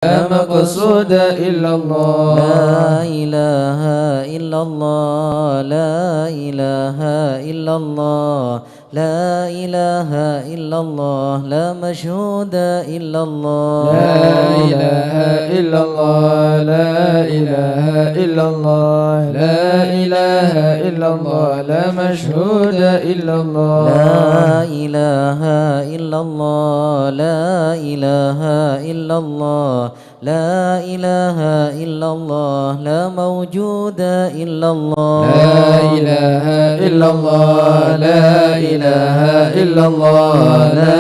لا مقصود إلا الله. لا إله إلا الله. لا إله إلا الله. لا إله إلا الله. لا مشهود إلا الله. لا إله إلا الله. لا إله إلا الله. لا إله إلا الله. لا مشهود إلا الله. لا إله إلا الله. لا إله إلا الله. لا إله إلا الله. لا موجود إلا الله. لا إله إلا الله. لا إله إلا الله. لا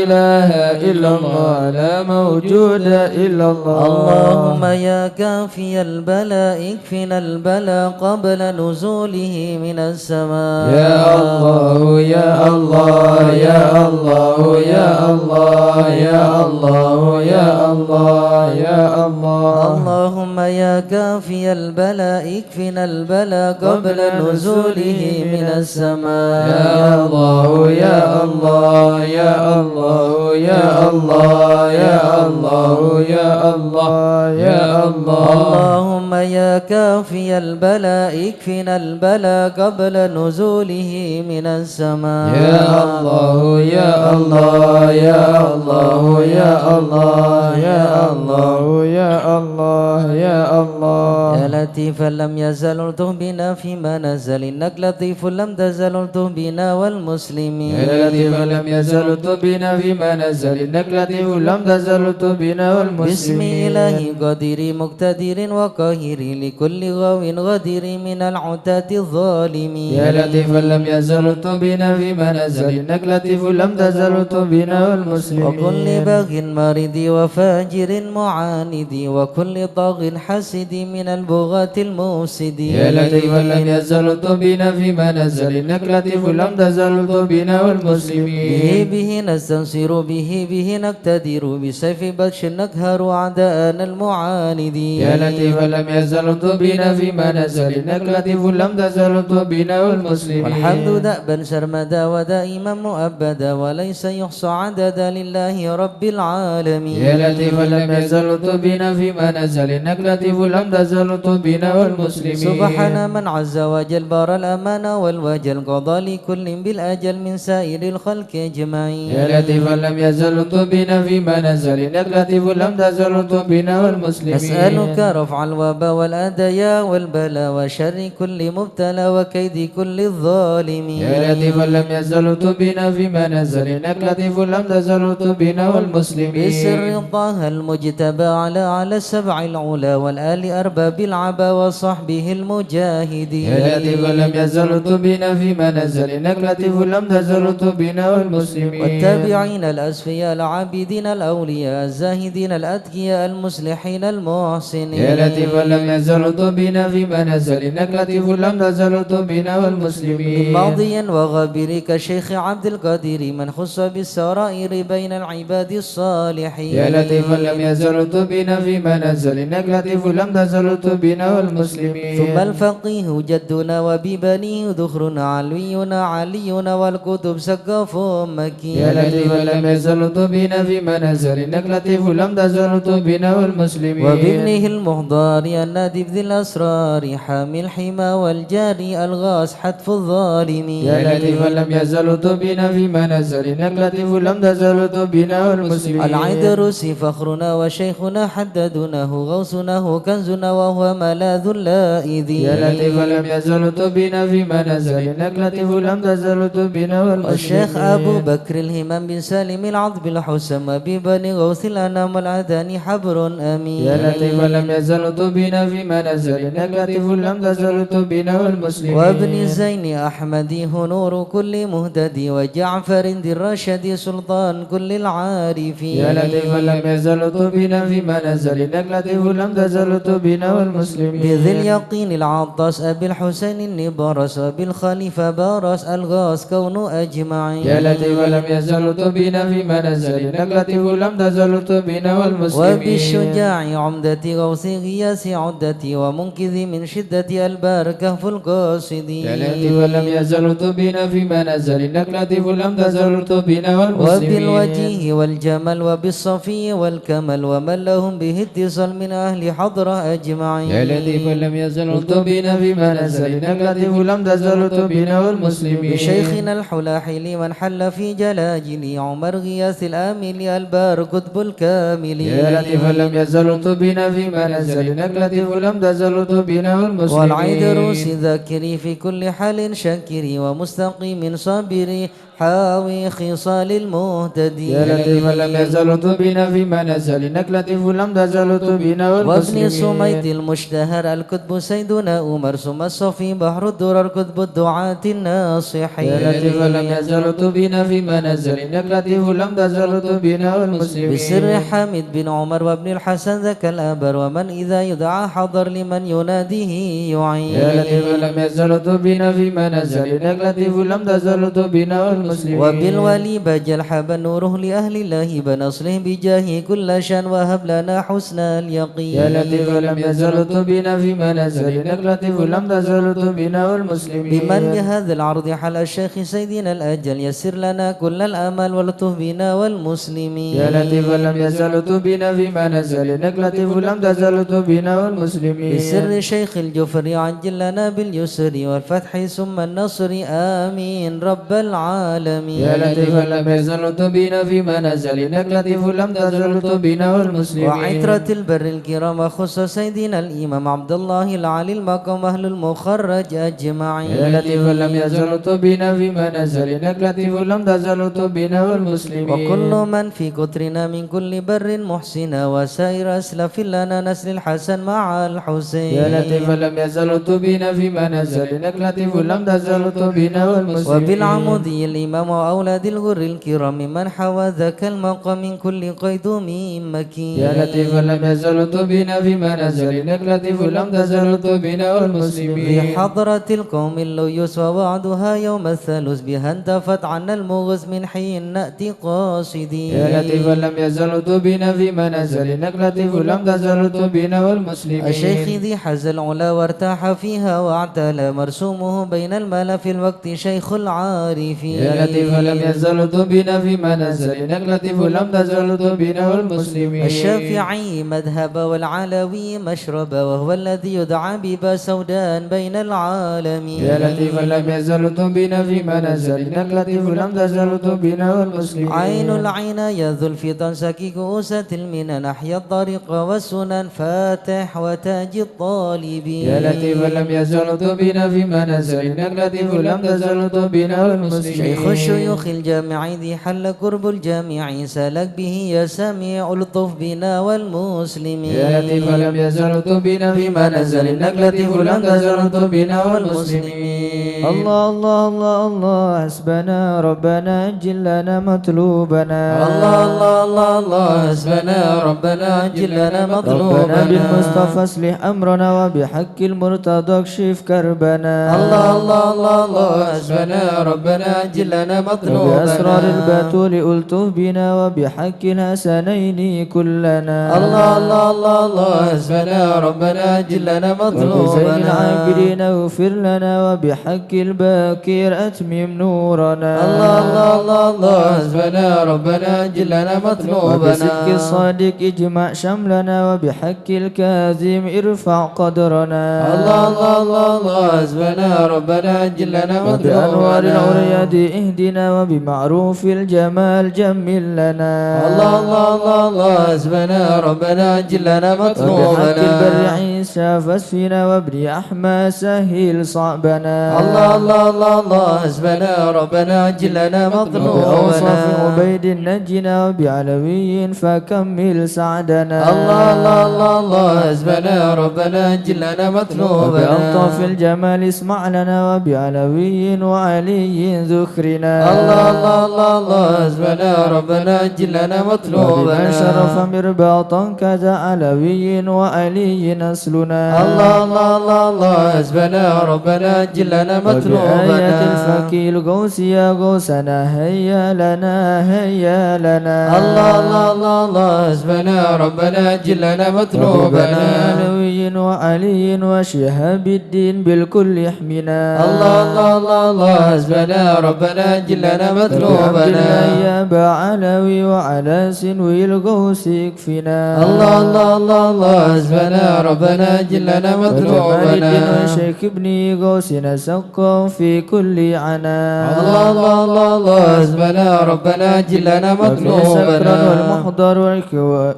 إله إلا الله. لا موجود إلا الله. اللهم يا كافي البلاء اكفنا البلاء قبل نزوله من السماء. يا الله يا الله يا الله يا الله يا الله يا الله يا الله. اللهم يا كافي البلاء اكفنا البلاء قبل نزوله من السماء. يا الله يا الله يا الله يا الله يا الله يا الله يا الله. اللهم يا كافي البلاء اكفنا البلاء قبل نزوله من السماء. يا الله يا الله يا الله يا الله يا الله يا الله يا الله. يا لطيفا لم يزل الطف بنا فيما نزل إنك لطيف لم تزل الطف بنا والمسلمين. يا لطيفا لم يزل الطف بنا فيما نزل إنك لطيف لم تزل الطف بنا والمسلمين. بسم إله قدير مقتدر وقاهر لكل غاو غدير من العتاة الظالمين. يا لطيفا لم يزل الطف بنا فيما نزل إنك لطيف لم تزل الطف بنا والمسلمين. وكل باغ مريض وفاجر معاند وكل طاغ حسد من البغاة المفسدين. يا لطيفا لم يزل الطف بنا فيما نزل إنك لطيف لم تزل الطف بنا والمسلمين. به نستنصر به نقتدر بسيف بطش نقهر أعداءنا المعاندين. يا لطيفا لم يزل الطف بنا فيما نزل إنك لطيف لم تزل الطف بنا والمسلمين. والحمد دأبا سرمدا ودائما مؤبدا وليس يحصى عددا لله رب العالمين. يا لطيفا لم يزل الطف بنا فيما نزل إنك لطيف لم تزل الطف بنا والمسلمين. سبحان من عز وجل بار الأمان والوجل قضى لكل بالأجل من سائر الخلق أجمعين. يا لطيفا لم يزل الطف بنا فيما نزل إنك لطيف لم تزل الطف بنا والمسلمين. نسألك رفع الوباء والأدياء والبلاء وشر كل مبتلى وكيد كل الظالمين. يا لطيفا لم يزل الطف بنا فيما نزل إنك لطيف لم تزل الطف بنا والمسلمين. بسر طه المجتبى على السبع العلا والآل أرباب العبا وصحبه المجاهدين. يا لطيفا لم يزل الطف بنا فيما نزل إنك لطيف لم تزل الطف بنا والمسلمين. والتابعين الأسفياء العابدين الأولياء الزاهدين الأتقياء المصلحين المحسنين. يا لطيفا لم يزل الطف بنا فيما نزل إنك لطيف لم تزل الطف بنا والمسلمين. ماضيا وغابر كشيخ عبد القادر من خص بالسرائر بين العباد الصالحين. يا لطيفا لم يزل الطف بنا فيما نزل إنك لطيف لم تزل الطف بنا والمسلمين. ثم الفقيه جدنا وببنيه ذخرنا علوينا علينا والكتب سقف مكي. يا لطيفا لم يزل الطف بنا فيما نزل إنك لطيف لم تزل الطف بنا والمسلمين. وبابنه المحضار النادي ذي الأسرار حامي الحمى والجاري الغاص حتف الظالمين. يا لطيفا لم يزل الطف بنا فيما نزل إنك لطيف لم تزل الطف بنا والمسلمين. العيدروس فخرنا وشيخنا حددناه غوثنا كنزنا وهو ملاذ اللائذين. يا لطيفا لم يزل الطف بنا فيما نزل إنك لطيف لم تزل الطف بنا والمسلمين. والشيخ أبو بكر الهمام بن سالم العضب الحسم ببني غوث الأنام والعداني حبر أمين. يا لطيفا لم يزل الطف بنا فيما نزل إنك لطيف لم تزل الطف بنا والمسلمين. وابن زين أحمدي هنور كل مهتدي وجعفر ذي الرشد سلطان كل العارفين. يا لطيفا لم يزل الطف بنا فيما نزل إنك لطيف لم تزل الطف بنا والمسلمين. والمسلمين بذي اليقين العطاس أبي الحسين النبرس وبالخليفة بارس الغاز كون أجمعين يا لطيف لم يزل تبين فيما نزل إنك لطيف لم تزل تبين والمسلمين وبالشجاع عمدة غوث غياس عدتي ومنقذ من شدة البار كهف القاصدين يا لطيف لم يزل تبين فيما نزل إنك لطيف لم تزل تبين والمسلمين وبالوجيه والجمال وبالصفي والكمل ومن لهم به اتصال من أهل حضرة أجمعين يا لطيف لم يزل تبين فيما نزل إنك لطيف لم تزل تبين والمسلمين بشيخنا الحلاحل من حل في جلاجلي عمر غياث الآمل البار قطب الكامل يا لطيف لم يزل تبين فيما نزل إنك لطيف لم تزل تبين والمسلمين والعيدروس ذاكري في كل حال شاكري ومستقيم صابري حاوي خصال المهتدي يا لطيف لم يزل تبين فيما نزل إنك لطيف لم تزل تبين وابن والمسلمين سميت المشتهر الكتب سيدنا عمر ثم الصفي بحر الدرر كتب الدعاة الناصحين يا لطيف لم يزل تبين فيما نزل إنك لطيف لم تزل تبين والمسلمين بسر حامد بن عمر وابن الحسن ذاك الأبر ومن إذا يدعى حضر لمن يناديه يعين يا لطيف لم يزل تبين فيما نزل إنك لطيف لم تزل تبين والمسلمين وبالولي بجل حب نوره لأهل الله بنصله بجاه كل شان وهب لنا حسن اليقين يا لطيف لم يزل تبين فيما نزل إنك لطيف لم تزل تبين والمسلمين بمن بهذا العرض حل الشيخ سيدنا الأجل يسر لنا كل الأمل والطف بنا والمسلمين يا لطيف لم يزل تبين فيما نزل إنك لطيف لم تزل تبين والمسلمين بسر شيخ الجفر عجل لنا باليسر والفتح ثم النصر آمين رب العالمين يا لطيف لم يزل تبين فيما نزل إنك لطيف لم تزل تبين والمسلمين وعترة البر الكرام خص سيدنا الإمام عبد الله العلي المقام أهل المخرج أجمعين يا لطيف لم يزل تبين فيما نزل إنك لطيف لم تزل تبين والمسلمين وكل من في قطرنا من كل بر محسنا وسائر أسلف لنا نسل الحسن مع الحسين يا لطيف لم يزل تبين فيما نزل إنك لطيف لم تزل تبين والمسلمين وبالعمودي الإمام وأولاد الغر الكرام من حوى ذاك المقام من كل قيدوم مكين يا لطيف لم يزل تبين فيما نزل إنك لطيف لم تزل تبين والمسلمين في حضرة القوم اللويس ووعدها يوم الثالوث بها انتفت عنا المغز من حين نأتي قاصدين يا لطيف لم يزل تبين فيما نزل إنك لطيف لم تزل تبين والمسلمين الشيخ ذي حز العلا وارتاح فيها واعتلى مرسومه بين الملا في الوقت شيخ العارفين يا لطيف لم يزل تبين فيما نزل إنك لطيف لم تزل تبين والمسلمين الشافعي مذهب والعلوي مشرب وهو الذي يدعى ببا سودان بين العالمين يا لطيف لم يزل تبين فيما نزل إنك لطيف لم تزل تبين والمسلمين عين العين يا ذو الفطن سكي كؤوسة المنن أحيا الطريق والسنن فاتح وتاج الطالبين يا لطيف لم يزل تبين فيما نزل إنك لطيف لم تزل تبين والمسلمين شيخ الشيوخ الجامع ذي حل قرب الجامع سلك به يا سميع الطف بنا والمسلمين يا لطيف لم يزل تبين فيما نزل إنك لطيف لم تزل تبين والمسلمين الله الله الله الله حسبنا ربنا أجل لنا مطلوبنا الله الله الله الله حسبنا ربنا أجل لنا ربنا مطلوبنا بالمصطفى اصلح أمرنا وبحق المرتضى اكشف كربنا الله الله الله الله حسبنا ربنا أجل لنا مطلوبنا وبأسرار البتول ألطف بنا وبحق الحسنين كلنا الله الله الله الله حسبنا ربنا أجل لنا وبزين مطلوبنا العابدين اغفر لنا وبحق الباكر أتمم نورنا الله الله الله الله حسبنا ربنا أجل لنا مطلوبنا وبصدق الصادق اجمع شملنا وبحق الكاظم ارفع قدرنا الله الله الله الله حسبنا ربنا أجل لنا وبأنوار مطلوبنا العرياض اهدنا وبمعروف الجمال جمل لنا الله الله الله الله حسبنا ربنا أجل لنا وبحق مطلوبنا البر عيسى فاسفنا وابن أحمى سهل صعبنا الله الله الله الله حسبنا ربنا أجل لنا وبأوصاف مطلوبنا عبيد نجنا وبعلوي فكمل سعدنا الله الله الله الله حسبنا ربنا أجل لنا مطلوبنا وبألطاف الجمال اسمع لنا وبعلوي وعلي ذكرنا الله الله الله الله حسبنا ربنا أجل لنا وبمن مطلوبنا شرف مرباطا كذا علوي وعلي نسلنا نسلنا الله الله الله الله حسبنا ربنا جلنا مطلوبنا وبآية الفكي الغوث يا غوثنا هيا لنا هيا لنا الله الله الله الله حسبنا ربنا جلنا مطلوبنا علوي وعلي وشهاب الدين بالكل يحمنا الله الله الله الله حسبنا ربنا جلنا مطلوبنا يا أبا علوي وعلى سنوي الغوث يكفنا الله الله الله الله حسبنا ربنا جلنا مطلوبنا شيخ ابني غوثنا سقا في كل عنا الله الله الله الله حسبنا ربنا جلنا مطلوبنا والمحضر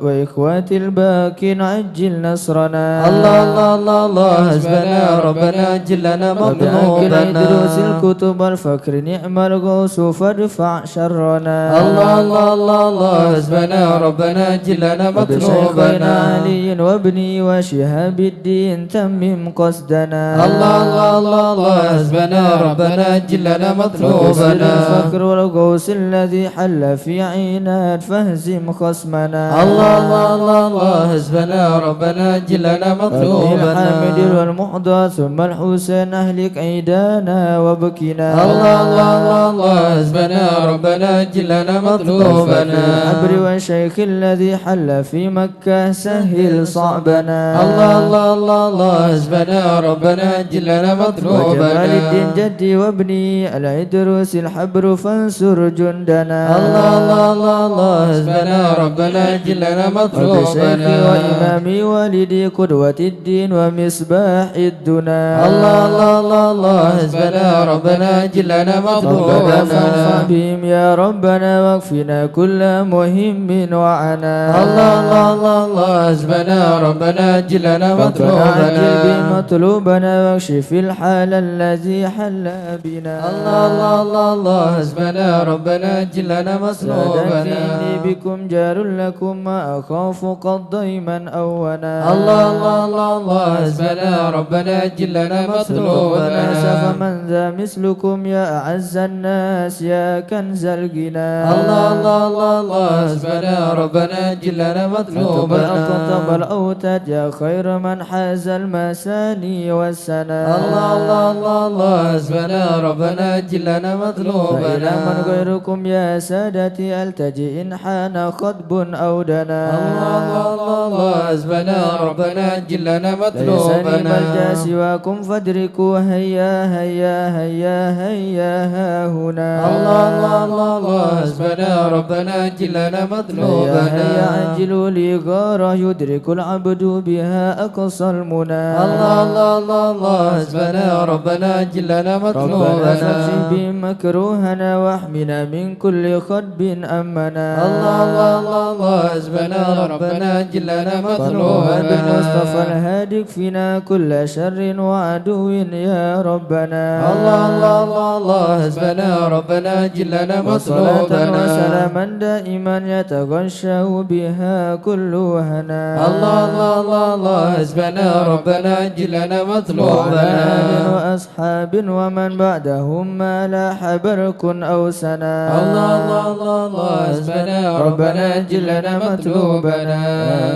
وإخوات الباكين عجل نصرنا الله الله الله الله حسبنا ربنا جلنا مطلوبنا دروس الكتب الفكر نعم الغوث فارفع شرنا الله الله الله الله حسبنا ربنا جلنا مطلوبنا علي وابني وشهاب الدين تمم قصدنا الله الله الله الله حسبنا ربنا جلنا مطلوبنا الفكر والغوث الذي حل في عينات فهزم خصمنا الله الله الله الله حسبنا ربنا جلنا مطلوبنا الحامد والمحضر ثم الحسين أهلك عيدانا وبكنا الله الله الله الله حسبنا ربنا جلنا مطلوبنا العبر والشيخ الذي حل في مكة سهل صعبنا الله الله الله الله حسبنا ربنا جلنا مطلوبنا وجمال الدين جدي وابني العدروس الحبر فانصر جندنا الله الله الله الله حسبنا ربنا جلنا مطلوبنا وإمامي والدي قدوة الدين ومصباح الدنا الله الله الله الله حسبنا ربنا جلنا مطلوبنا فانفع بهم يا ربنا واكفنا كل مهم وعنا الله الله الله الله حسبنا ربنا جلنا مطلوبنا بمطلوبنا واكشف الحال الذي حل بنا الله الله الله الله حسبنا ربنا جلنا مطلوبنا إني بكم جار لكم ما أخاف قد ضيما أونا الله الله الله الله حسبنا ربنا جلنا مطلوبنا فمن ذا مثلكم يا أعز الناس يا كنز الغنى الله الله الله الله حسبنا ربنا جلنا مطلوبنا أقطب الأوتاد يا خير من حاز المساني والسنا الله الله الله الله حسبنا ربنا جلنا مطلوبنا فإلى من غيركم يا سادتي ألتجئ إن حان خطب أو دنا الله الله الله الله حسبنا ربنا جلنا مطلوبنا ليس ملجأ سواكم فادركوا هيا هيا هيا هيا ها هنا الله الله الله الله حسبنا ربنا جلنا مطلوبنا هيا عجلوا لي غارة يدرك العبد بها أقصى المنى الله الله الله الله حسبنا ربنا جلنا مطلوبنا ربنا بمكروهنا واحمنا من كل خطب أمنا الله الله الله الله حسبنا ربنا جلنا مطلوبنا بالمصطفى الهادي فينا كل شر وعدو يا ربنا الله الله الله الله حسبنا ربنا جلنا وصلاة مطلوبنا وسلاما دائما يتغشى بها كل هنا الله الله الله الله حسبنا ربنا جلنا مطلوبنا وأصحاب ومن بعدهم ما لاح برك أو سنا الله الله الله الله حسبنا ربنا جلنا مطلوبنا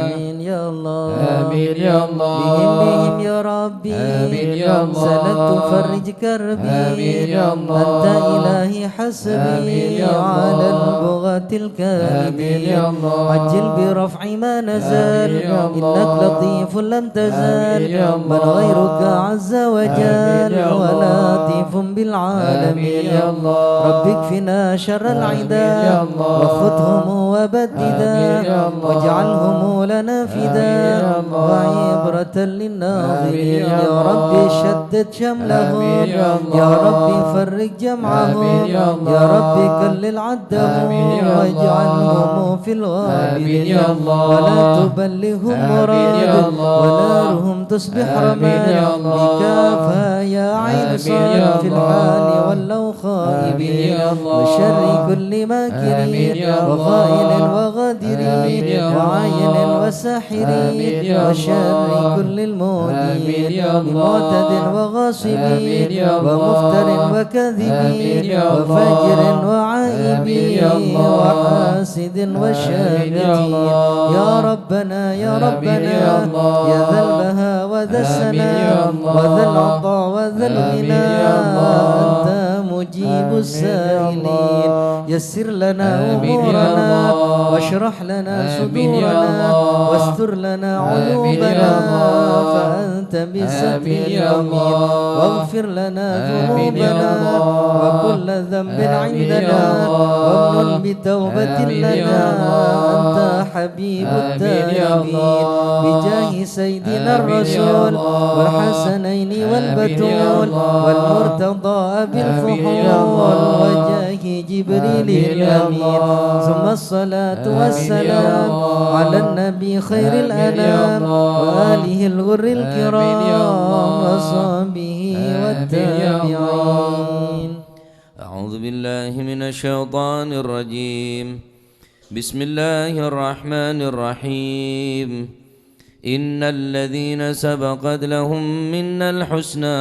آمين يا الله آمين يا الله بهم يا ربي آمين يا الله سلكت فرج كربي آمين يا الله أنت إلهي حسبي آمين يا الله على البغاة الكاذبين آمين يا الله عجل برفع ما نزل آمين يا الله إنك لطيف لم تزل آمين يا من الله غيرك عز وجل آمين يا الله ولطيف بالعالمين آمين يا الله رب اكفنا شر آمين يا العداء الله وخذهم وبددا آمين يا الله واجعلهم لنا آمين فداء يا الله وعبرة آمين للناظرين يا يا الله رب شدد شملهم آمين يا الله يا رب فرج جمعهم آمين يا الله يا رب كلل عدهم آمين يا الله واجعلهم في آمين الغابرين يا الله ولا تبلغهم آمين يا مراد الله ونارهم تصبح آمين يا رماد الله بكافها يا عين آمين صاد يا في الله الحال واللو آمين خائبين يا الله وشر كل آمين ماكرين يا الله وخائن آمين وغادرين يا الله وعين آمين وساحرين يا وشر الله كل المؤمنين آمين آمين يا الله معتد وغاصب آمين يا الله ومفتر وكاذب آمين يا الله وفاجر وعائب آمين يا الله وحاسد وشامت يا ربنا يا ربنا يا الله يا ذا البهاء وذا آمين يا السلام الله وذا العطاء وذا آمين الغنى يا الله أنت مجيب آمين يا السائلين الله يسر لنا آمين يا أمورنا الله واشرح لنا آمين يا صدورنا الله واستر لنا آمين يا عيوبنا الله فأنت بستر آمين يا الأمين الله واغفر لنا آمين يا ذنوبنا الله وكل ذنب آمين يا عندنا الله وامن بتوبة آمين يا لنا الله أنت حبيب آمين يا التائبين الله بجاه سيدنا آمين يا الرسول الله والحسنين آمين يا والبتول الله والمرتضى آمين يا بالفحول الله وجاه جبريل آمين يا الأمين الله ثم الصلاة آمين يا والسلام الله على النبي خير آمين يا الأنام الله وآله الغر آمين يا الكرام الله وصحبه آمين يا والتابعين. أعوذ بالله من الشيطان الرجيم. بسم الله الرحمن الرحيم. إن الذين سبقت لهم منا الحسنى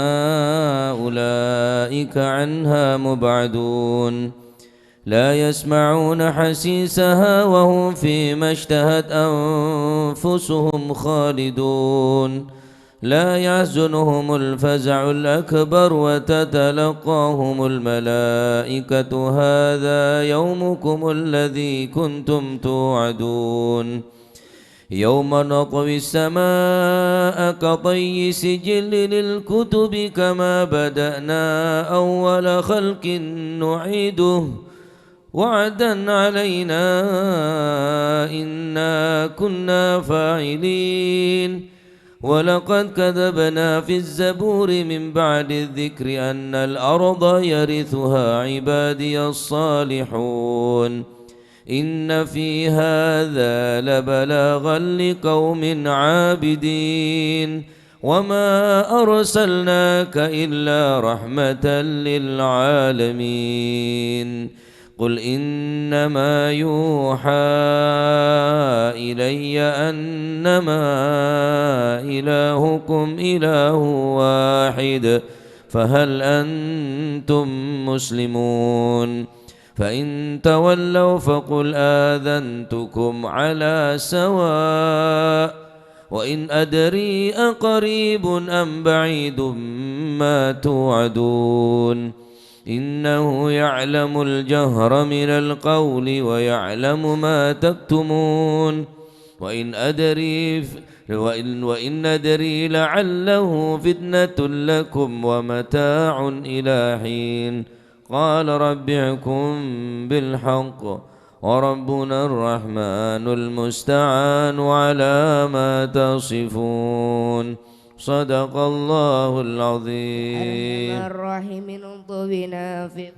أولئك عنها مبعدون لا يسمعون حسيسها وهم فيما اشتهت أنفسهم خالدون لا يحزنهم الفزع الأكبر وتتلقاهم الملائكة هذا يومكم الذي كنتم توعدون يوم نطوي السماء كطي سجل للكتب كما بدأنا أول خلق نعيده وعدا علينا إنا كنا فاعلين ولقد كذبنا في الزبور من بعد الذكر أن الأرض يرثها عبادي الصالحون إن في هذا لبلاغا لقوم عابدين وما أرسلناك إلا رحمة للعالمين قل إنما يوحى إلي أنما إلهكم إله واحد فهل أنتم مسلمون فإن تولوا فقل آذنتكم على سواء وإن أدري أقريب أم بعيد ما توعدون إنه يعلم الجهر من القول ويعلم ما تكتمون وإن أدري لعله فتنة لكم ومتاع إلى حين قال رب احكم بالحق وربنا الرحمن المستعان على ما تصفون صدق الله العظيم. أرحم الراحمين انطوا بنا في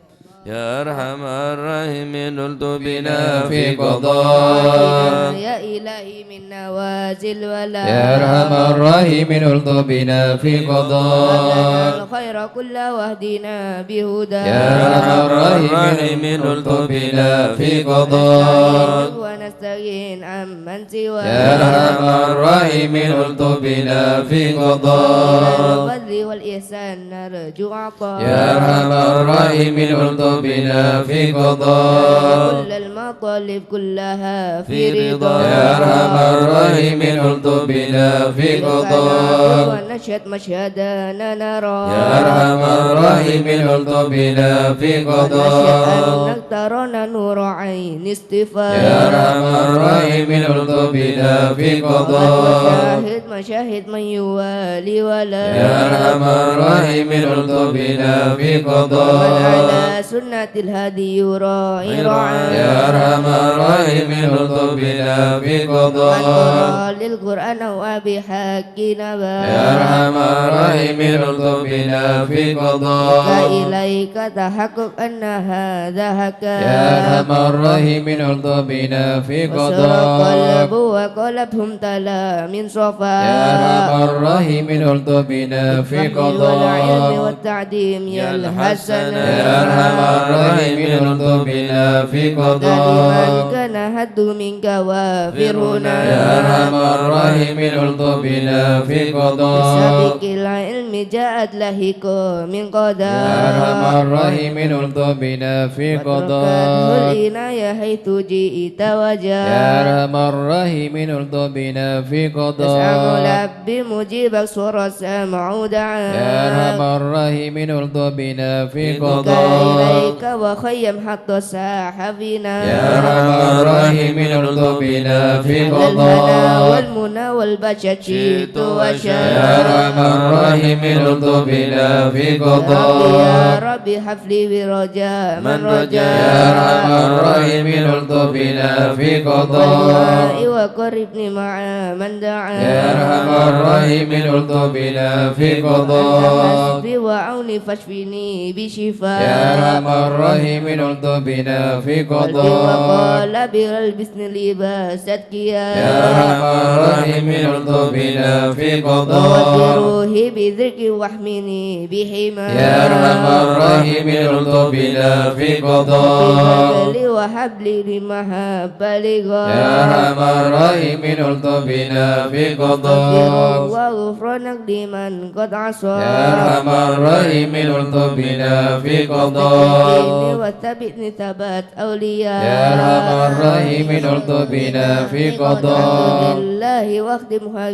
يا أرحم الراحمين نلت بنا في قضاء يا إلهي من نوازل ولا يا أرحم الراحمين نلت بنا في قضاء الخير كله واهدنا بهدى يا أرحم الراحمين نلت بنا في قضاء ونستغين عمن سوى يا أرحم الراحمين نلت بنا في قضاء الفضل والإحسان نرجو عطاء يا أرحم الراحمين نلت بنا في قضاء كل المطالب كلها في رضا يا أرحم الراحمين نلت بنا في قضاء ونشهد مشهدنا نرى يا أرحم الراحمين نلت بنا في قضاء أنك ترانا نور عين اصطفاء يا أرحم الراحمين نلت بنا في قضاء مشاهد من يوالي ولا يا أرحم الراحمين نلت بنا في قضاء على سنة الهادي يراعي رعايا يا أرحم الراحمين نلت بنا في من قضاء قرأ للقرآن وبحق نبا يا أرحم الراحمين نلت بنا في قضاء إليك تحقق أن هذا هكا يا أرحم الراحمين نلت بنا في وسر قضاء قلب وقلبهم تلا من صفا يا أرحم الراحمين نلت بنا في الفهم والعلم قضاء والتعديم يا الحسن يا أرحم الراحمين نلت بنا في قضاء لمن كان هد منك وافرنا يا أرحم الراحمين الطف بنا في قضاء سابق العلم جاءت لهك من قضاء يا أرحم الراحمين الطف بنا في قضاء العناية حيث جئت وجاء يا أرحم الراحمين الطف بنا في تسعى قضاء ملبي مجيبك صور السمع دعاء يا أرحم الراحمين الطف بنا في إليك قضاء وخيم حط الساحبنا يا أرحم الراحمين الطف بنا في الهنا قضاء والمنى والبشر شئت وشاء يا أرحم الراحمين الطف بنا في يا قضاء ربي حفلي برجاء من يا رجاء أرحم الراحمين الطف بنا في قضاء والدعاء وقربني مع من دعا يا أرحم الراحمين الطف بنا في قضاء حسبي وعوني فاشفني بشفاء يا أرحم الراحمين الطف بنا في قضاء وقال بالبسن لباستك يا أرحم الراحمين الطف بنا في قضاء وروحي بذكر واحمني بحما يا أرحم الراحمين الطف بنا في قضاء لي وهب لي لمحبة لغا يا أرحم الراحمين الطف بنا في قضاء وغفرانك لمن قد عصى يا أرحم الراحمين الطف بنا في قضاء وثبتني ثبات أولياء يا أرحم الراحمين الطف بنا في قضاء لله واخدمها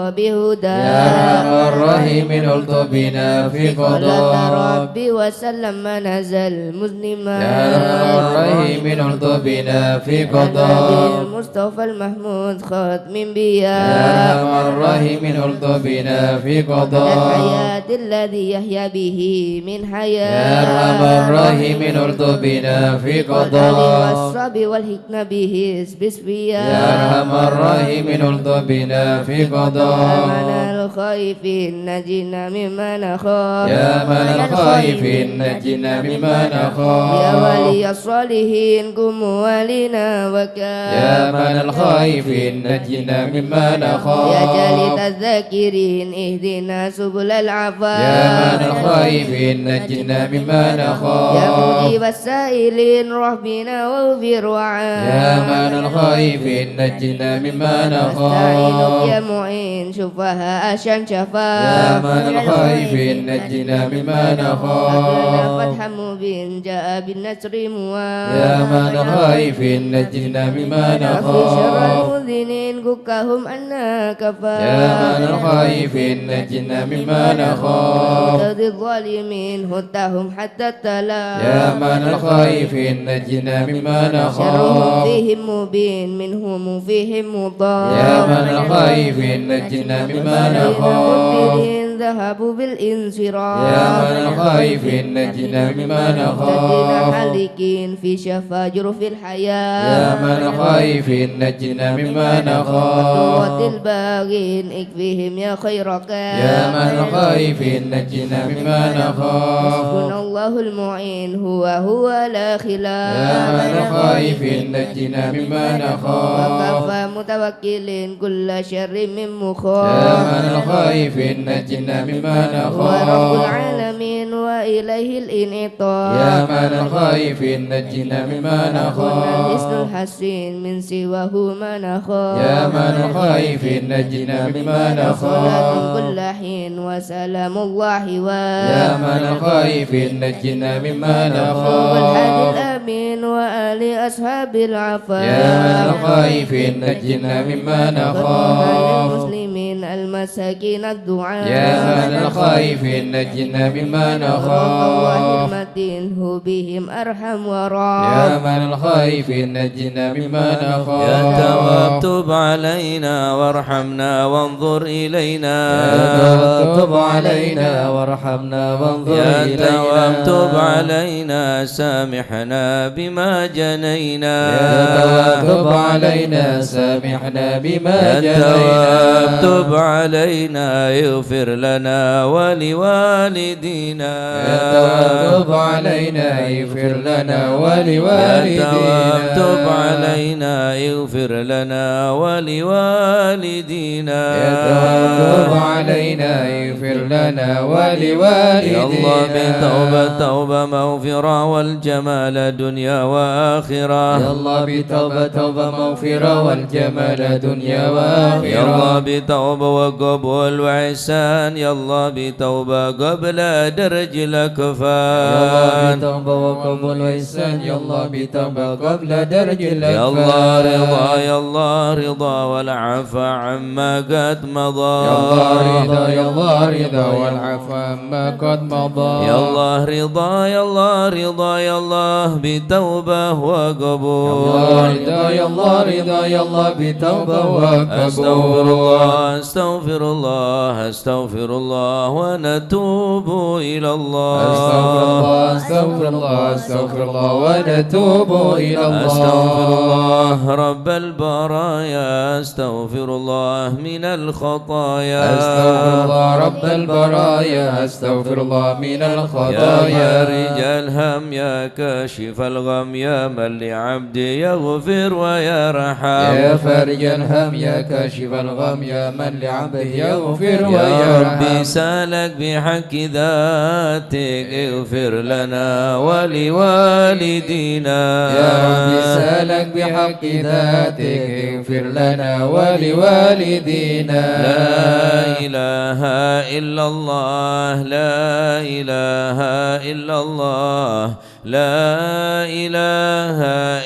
بهدى يا أرحم الراحمين الطف بنا في صلاة قضاء ربي وسلم ما نزل مذنما يا أرحم الراحمين الطف بنا في النبي قضاء المصطفى المحمود ختم بيا يا أرحم الراحمين الطف بنا في قضاء الحياة الذي يحيا به من حياة يا أرحم الراحمين الطف بنا في والآل قضاء والصحب والحكمة به بسبيا يا أرحم الراحمين الطف بنا في قضاء آمن الخائفين نجنا مما نخاف يا من الخائفين نجنا مما يا نخاف ولي الصالحين قم والنا وكاف يا من الخائفين نجنا مما يا نخاف جالد الذاكرين اهدنا سبل العفاف يا من الخائفين نجنا مما يا نخاف مجيب السائلين ربنا واغفر وعاف يا من الخائفين نجنا مما نستعينك يا نخاف معين شفاها عشان شفاف يا من الخائفين نجنا مما أكلنا نخاف فتح مبين جاء بالنصر مواب يا من الخائفين نجنا مما في شر نخاف المؤذنين قكهم أنا كفاف يا من الخائفين نجنا مما نخاف ترضي الظالمين هدهم حتى التلاف يا من الخائفين نجنا مما شرهم نخاف فيهم مبين منهم فيهم مضاف يا من الخائفين نجنا مما نخاف المدبرين ذهبوا بالانصراف يا من الخائفين نجنا مما الذين نخاف حالكين في شفاجر في الحياة يا من الخائفين نجنا مما قوة نخاف الباغين اكفيهم يا خير كاف يا من الخائفين نجنا مما نخاف حسبنا الله المعين هو لا يا خلاف من الخائفين نجنا مما نخاف وكفى متوكلين كل شر من مخاف يا من الخائفين نجنا مما هو رب نخاف العالمين وإليه الانعطاف يا من الخائفين نجنا مما كنا الحسن نخاف الحسين من سواه ما نخاف يا من الخائفين نجنا مما صلاة نخاف كل حين وسلام الله يا من الخائفين نجنا مما والهادي نخاف الأمين وآل أصحاب العفاف يا من الخائفين نجنا مما نخاف للمسلمين المساكين الدعاء يا من الخائفين نجنا مما الله نخاف المتين هو بهم أرحم يا وراء من الخائفين نجنا مما يا نخاف تواب تب علينا وارحمنا وانظر إلينا تب علينا وارحمنا وانظر يا إلينا تواب تب علينا سامحنا بما جنينا تب علينا سامحنا بما يا تواب جنينا تب علينا علينا اغفر لنا ولوالدينا تب علينا اغفر لنا ولوالدينا تب علينا اغفر لنا ولوالدينا تب علينا اغفر لنا ولوالدينا يا الله بتوبة توبة مغفرة والجمال دنيا وآخرة يا الله بتوبة توبة مغفرة والجمال دنيا وآخرة يا الله بتوبة وقبول وعسان يا الله بتوبة قبل درج الأكفان يا الله بتوبة وقبول وإحسان يا الله بتوبة قبل درج الأكفان يا الله رضا يا الله رضا والعفو عما قد مضى يا الله رضا يا الله رضا والعفو عما قد مضى يا الله رضا يا الله رضا يا الله بتوبة وقبول يا الله رضا يا الله بتوبة أستغفر وقبول الله أستغفر الله أستغفر الله ونتوب إلى الله أستغفر الله أستغفر الله ونتوب إلى الله أستغفر الله رب البرايا أستغفر الله من الخطايا أستغفر الله رب البرايا أستغفر الله من يا الخطايا رجال هم يا كاشف الغم يا من لعبدي يغفر ويرحم يا فرج الهم يا كاشف الغم يا من لعبده يغفر يا ويرحم ربي سالك بحق ذاتك اغفر لنا ولوالدينا يا ربي سالك بحق ذاتك اغفر لنا ولوالدينا لا إله إلا الله لا إله إلا الله لا إله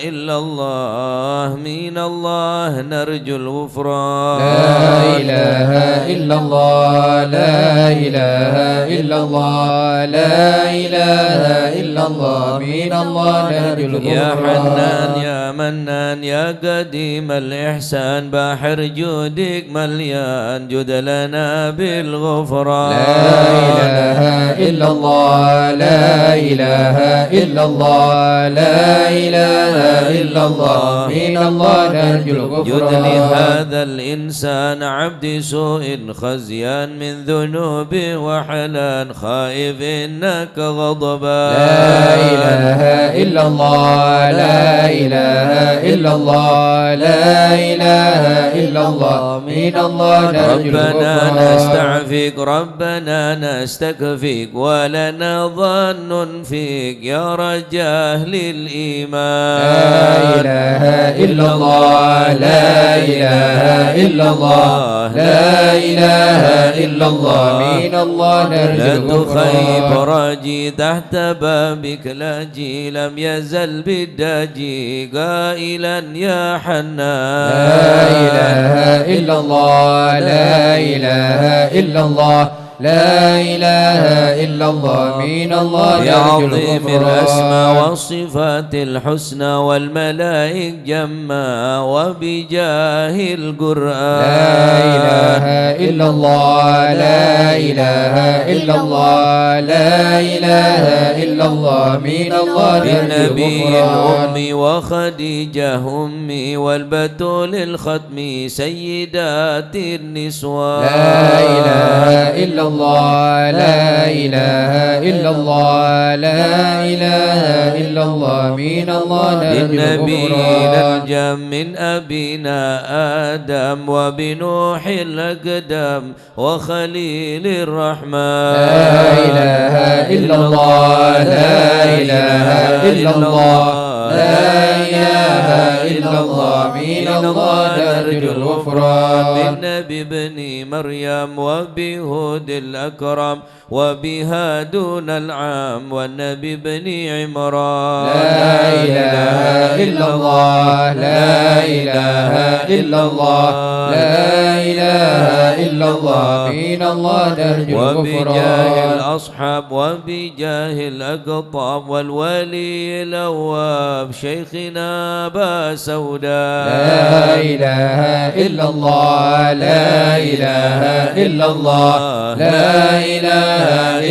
إلا الله من الله نرجو الغفران لا إله إلا الله لا إله إلا الله لا إله إلا الله من الله نرجو الغفران يا حنان يا منان يا قديم الإحسان بحر جودك مليان جد لنا بالغفران لا إله إلا الله لا إله إلا الله لا إله إلا الله من الله نرجو الغفران جد لهذا الإنسان عبد سوء خزيان من ذنوب وحلان خائف إنك غضبان لا إله إلا الله لا إله إلا الله لا إله إلا الله من الله نرجو ربنا الغفران نستعفيك ربنا نستكفيك ولنا ظن فيك يا رجاه للإيمان لا إله إلا الله لا إله إلا الله لا إله إلا الله من الله لا نرجو تخيب الغفران راجي تحت بابك لاجي لم يزل بالداجي قائلا يا حنان لا إله إلا الله لا إله إلا الله لا إله إلا الله من الله يا نرجو عظيم الغفران الأسماء والصفات الحسنى والملائك جما وبجاه القرآن لا إله إلا الله لا إله إلا الله لا إله إلا الله من الله نرجو بالنبي الغفران الأم وخديجة أمي والبتول الختم سيدات النسوان لا إله إلا الله لا إله إلا الله لا إله إلا الله من الله نرجو بالنبي الغفران الجم من أبينا آدم وبنوح الأقدم وخليل الرحمن لا إله إلا الله لا إله إلا الله لا إله إلا الله من الله نرجو الغفران بالنبي ابن مريم وبهود الأكرم وبها دون العام والنبي ابن عمران لا إله إلا الله لا إله إلا الله لا إله إلا الله من الله نرجو وبجاه الغفران الأصحاب وبجاه الأقطاب والولي الأواب شيخنا أبا سوداء لا إله إلا الله لا إله إلا الله لا إله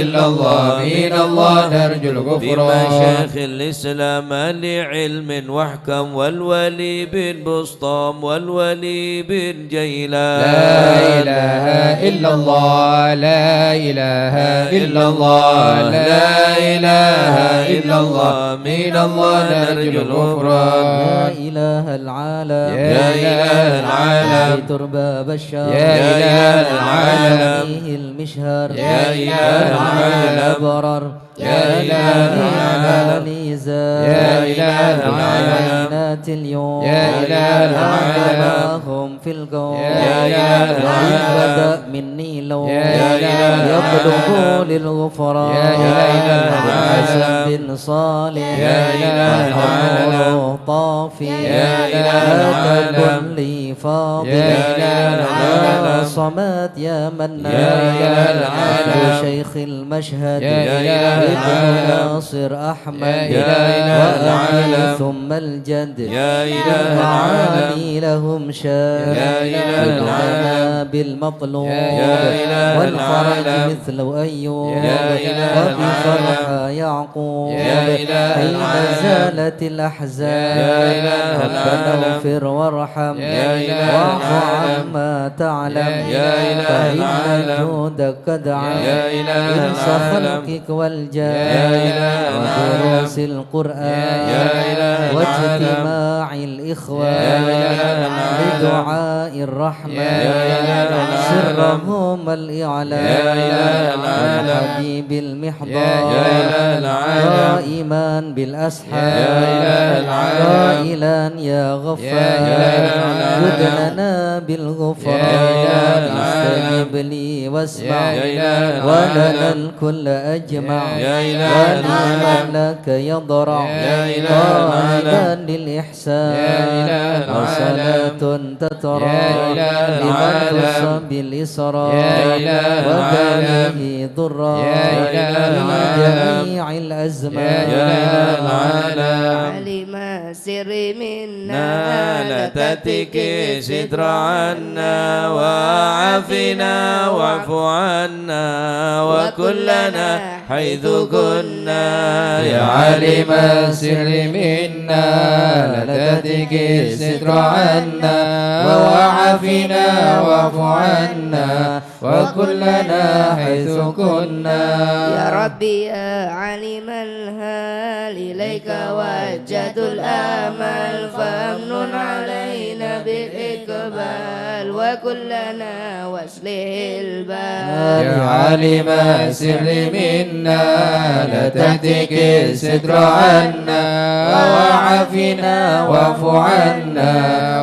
إلا الله من الله نرجو الغفران بمشايخ الإسلام لعلم واحكم والولي بن بسطام والولي بن جيلان لا إله إلا الله لا إله إلا الله لا إله إلا الله من الله نرجو الغفران يا إله العالم يا إله العالم ترباب الشر يا إله العالم فيه المشهر يا إله العالم الأبرر يا إله العالم يا إله العالم اليوم يا إله العالم هم في القوم يا إله العالم بدأ مني لو يا إله يبلغ للغفران يا إله العالم بن صالح يا إله العالم طافي يا إله العالم لي فاضل يا إله العالم صمد يا منان يا إله العالم شيخ المشهد يا إله العالم ناصر أحمد يا إله العالم ثم الجد يا إله العالم لهم شان يا إله العالم بالمطلوب يا إله والفرج العالم مثل أيوب يا إله وبفرح العالم يعقوب يا إله حين العالم زالت الأحزان يا إله العالم اغفر وارحم يا إله واعف العالم عما تعلم يا إله فإن العالم جودك قد يا إله إنس العالم خلقك والجاه يا إله العالم ودروس القرآن يا إله العالم واجتماع الإخوان يا إله العالم بدعاء الرحمن يا إله العالم سرهم الإعلان يا إله العالم الحبيب المحضار يا إله العالم قائما بالأسحار يا إله العالم قائلا يا غفار يا إله العالم جد لنا بالغفران يا إله العالم استجب لي واسمع يا إله ولنا العالم الكل أجمع يا إله العالم ولمن لك يضرع يا إله قائلا العالم للإحسان يا إله العالم وصلاة تترى يا إله لمن العالم خص بالإسراء يا إله العالم وبه ضرا يا إله العالم جميع الأزمان يا إله العالم علم السر منا نالتك ستر عنا وعافنا واعف عنا وكلنا حيث كنا يا عالم السر منا لتدك الستر عنا وعافنا واعف عنا وكلنا حيث كنا يا ربي يا عليم الهال إليك وجهت الآمال فامنن علينا بالإقبال وكلنا واصلح البال يا عالم السر منا لتهتك الستر عنا وعافنا واعف عنا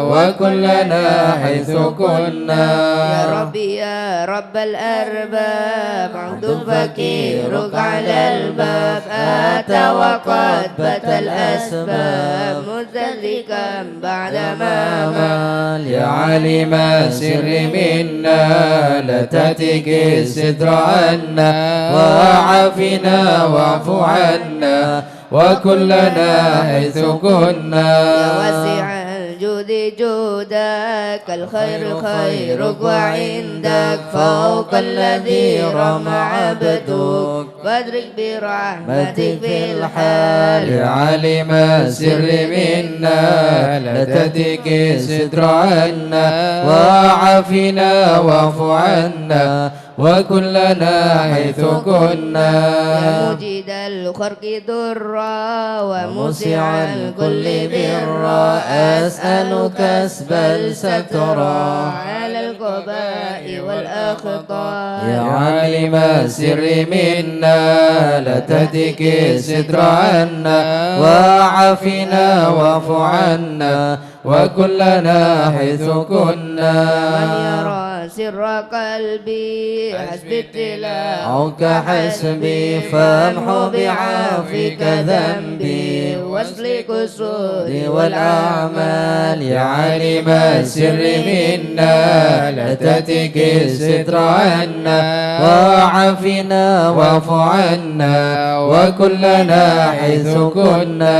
وكلنا حيث كنا يا ربي يا رب الأرباب عبد فقيرك على الباب أتى وقد بت الأسباب مدلكا بعدما مال يا عالم السر منا لتهتك الستر عنا وعافنا واعف عنا وكلنا حيث كنا يا واسع الجود جودك الخير خيرك وعندك فوق الذي رمى عبدك فادرك برحمتك في الحال يا عالم السر منا لتهتك الستر عنا وعافنا واعف عنا وكلنا حيث كنا يا مجيد الخرق ضرا ومسع الكل برا أسأل كسب السترا على القباء والأخطاء يا عالم السر منا لتهتك الستر عنا وعافنا واعف عنا وكلنا حيث كنا من يرى سر قلبي حسب ابتلاءك حسبي فامحو بعافك ذنبي واصلك السود والأعمال يا عالم السر منا لتهتك الستر عنا وعافنا واعف عنا وكلنا حيث كنا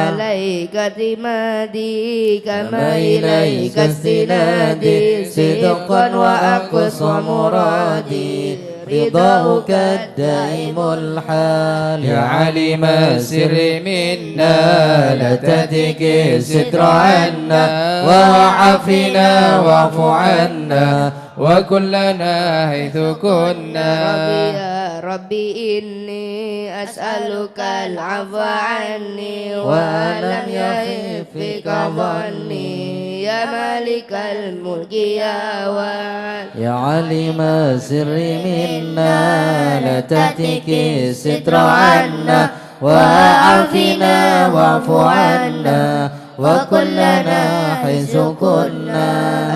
عليك اعتمادي كما إليك استنادي صدقا وأقصى مرادي رضاؤك الدائم الحال يا عالم السر منا لتهتك الستر عنا وعافنا واعف عنا وكلنا حيث كنا. ربي يا ربي إني أسألك العفو عني ولم يخف فيك ظني يا مالك الملك يا وال يا عليم السر منا لا تهتك الستر عنا وعافنا واعف عنا وكلنا حيث كنا.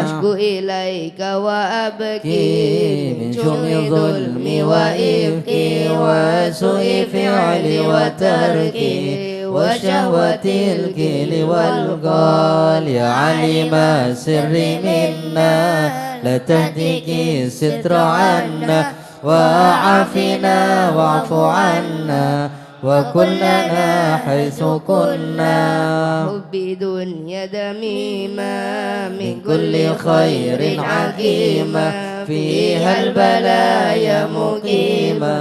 أشكو إليك وأبكي من شؤم ظلمي وإفكي وسوء فعلي وتركي وشهوة الكيل والقال يا عليم السر منا لا تهتك الستر عنا وعافنا واعف عنا وكلنا حيث كنا. حب دنيا دميمة من كل خير عقيمة فيها البلايا مقيمة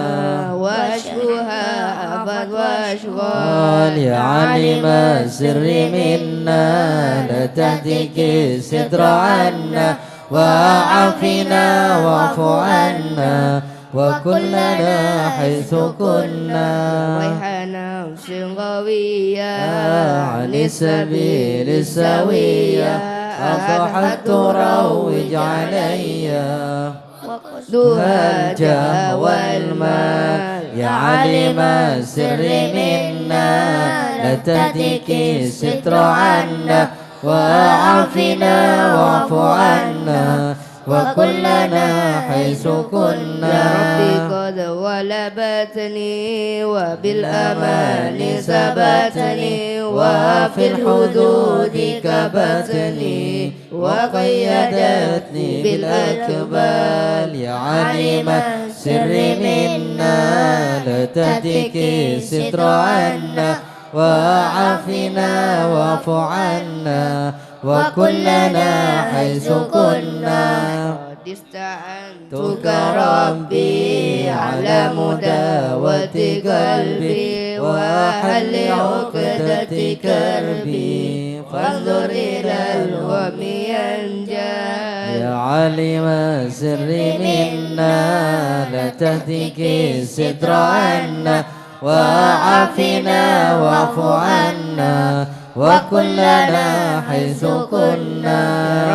وأشكوها أبد وأشغال يا عليم السر منا لا تهتك الستر عنا وعافنا واعف عنا وكلنا حيث كنا. ويح نفس قوية عن السبيل السوية أصبحت تروج عليا وقصدها الجاه والمال يا علم السر منا لا تهتك الستر عنا وعافنا واعف عنا وكلنا حيث كنا. يا ربي قد ولبتني وبالأمان ثبتني وفي الحدود كبتني وقيدتني بالأكبال يا عليم السر منا لا تهتك الستر عنا وعافنا واعف عنا وكلنا حيث كنا. قد استعنتك ربي على مداوة قلبي وحل عقدة كربي فانظر إلى الغم ينجل يا عليم السر منا لا تهتك الستر عنا وعافنا واعف عنا وكلنا حيث كنا.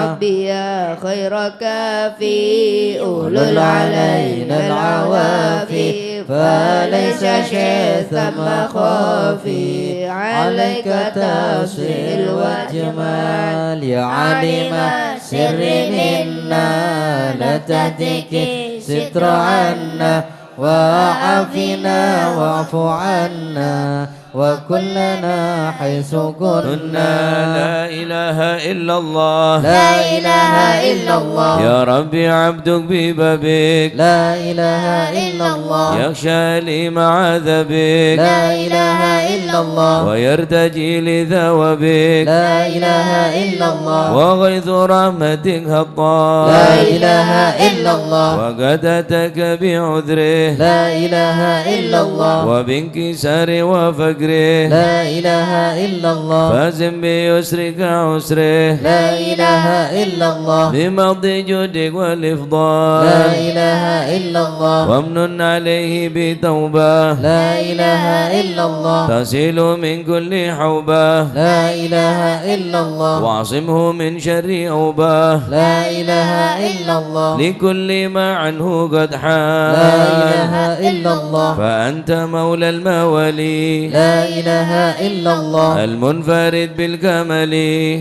ربي يا خير كافي أولل علينا العوافي فليس شيء ثم خافي عليك تفصيل وجمال يا عليم السر منا لا تهتك ستر عنا وعافنا واعف عنا وكلنا حيث كنا. لا إله إلا الله لا إله إلا الله يا ربي عبدك ببابك لا إله إلا الله يخشى لي معاذ بك لا إله إلا الله ويرتجي لثوابك لا إله إلا الله وغيث رحمتك هطال لا إله إلا الله وقد أتاك بعذره لا إله إلا الله وبانكسار وفقره لا إله إلا الله فازم بيسرك عسره لا إله إلا الله بمضي جودك والإفضال لا إله إلا الله وامن عليه بتوبة لا إله إلا الله تصل من كل حوبة لا إله إلا الله واعصمه من شر أوبة لا إله إلا الله لكل ما عنه قد حال لا إله إلا الله فأنت مولى الموالي لا إله إلا الله المنفرد بالكمل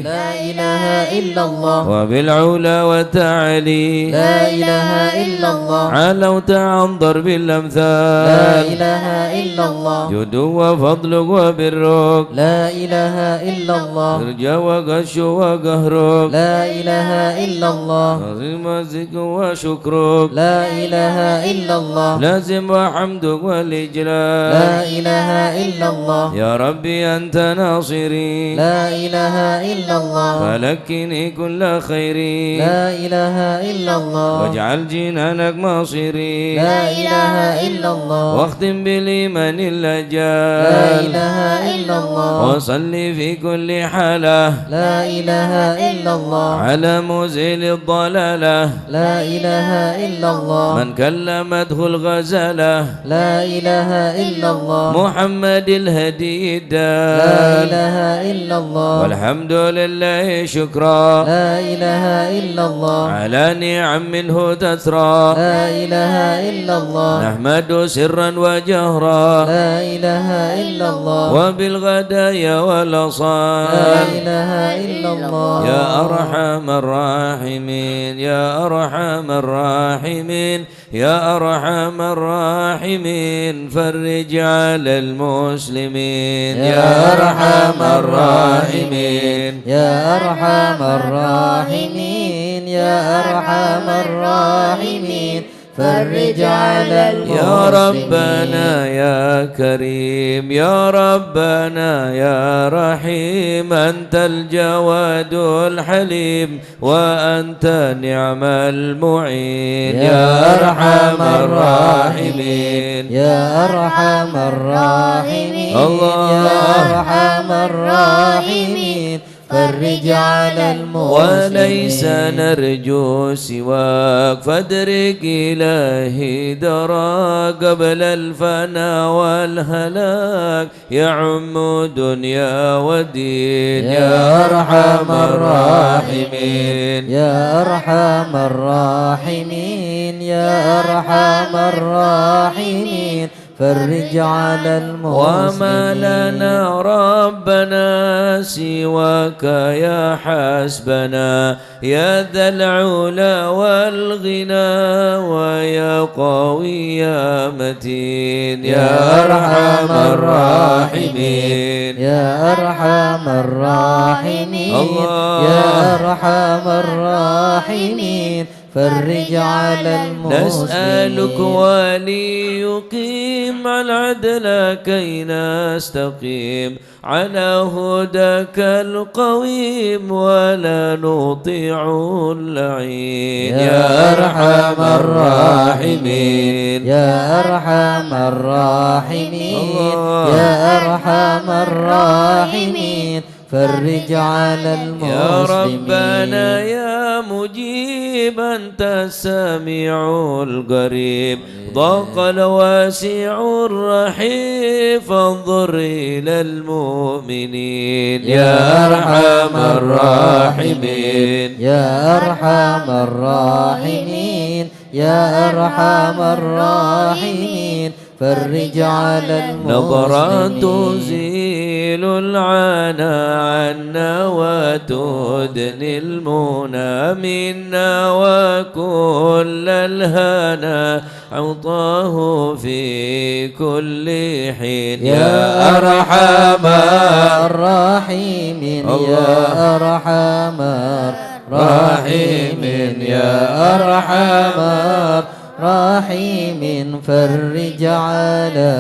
لا إله إلا الله وبالعلا والتعالي لا إله إلا الله علوت عن ضرب لا الأمثال إله إلا الله جد وفضلك وبرك لا إله إلا الله ارجى وغش وقهرك لا إله إلا الله عظيم ذكرك وشكرك لا إله إلا الله لازم وحمدك والإجلال لا إله إلا الله يا ربي أنت ناصري لا إله إلا الله فلكني كل خيري لا إله إلا الله واجعل جنانك مصيري لا إله إلا الله واختم بالإيمان لا الأجال إله إلا الله وصلي في كل حالة لا إله إلا الله على مزيل الضلالة لا إله إلا الله من كلمته الغزالة لا إله إلا الله محمد الهدي لا الدال إله إلا الله والحمد لله شكرا لا إله إلا الله على نعم منه تترى لا إله إلا الله نحمد سرا وجهرا لا إله إلا الله وبالغدايا لا والأصال إله إلا الله يا أرحم الراحمين يا أرحم الراحمين يا أرحم الراحمين فرج على المسلمين يا أرحم الراحمين يا أرحم الراحمين يا أرحم الراحمين فرج على المسلمين يا ربنا يا كريم يا ربنا يا رحيم أنت الجواد الحليم وأنت نعم المعين يا أرحم الراحمين يا أرحم الراحمين الله يا أرحم الراحمين فرج على المسلمين وليس نرجو سواك فادرك إلهي درا قبل الفنا والهلاك يعم دنيا ودين يا أرحم الراحمين يا أرحم الراحمين يا أرحم الراحمين فرج على المسلمين وما لنا ربنا سواك يا حسبنا يا ذا العلا والغنى ويا قوي يا متين يا أرحم الراحمين يا أرحم الراحمين الله يا أرحم الراحمين فرج على المسلمين نسألك وليقيم العدل كي نستقيم على هداك القويم ولا نطيع اللعين يا أرحم الراحمين يا أرحم الراحمين يا أرحم الراحمين فرج على المسلمين يا ربنا يا مجيب أنت السميع القريب ضاق الواسع الرحيم فانظر إلى المؤمنين يا أرحم الراحمين يا أرحم الراحمين يا أرحم الراحمين فرج على المسلمين نظرات تزيل العنا عنا وتدني المنى منا وكل الهنا عطاه في كل حين يا أرحم الراحمين يا أرحم الراحمين يا أرحم الراحمين فرج على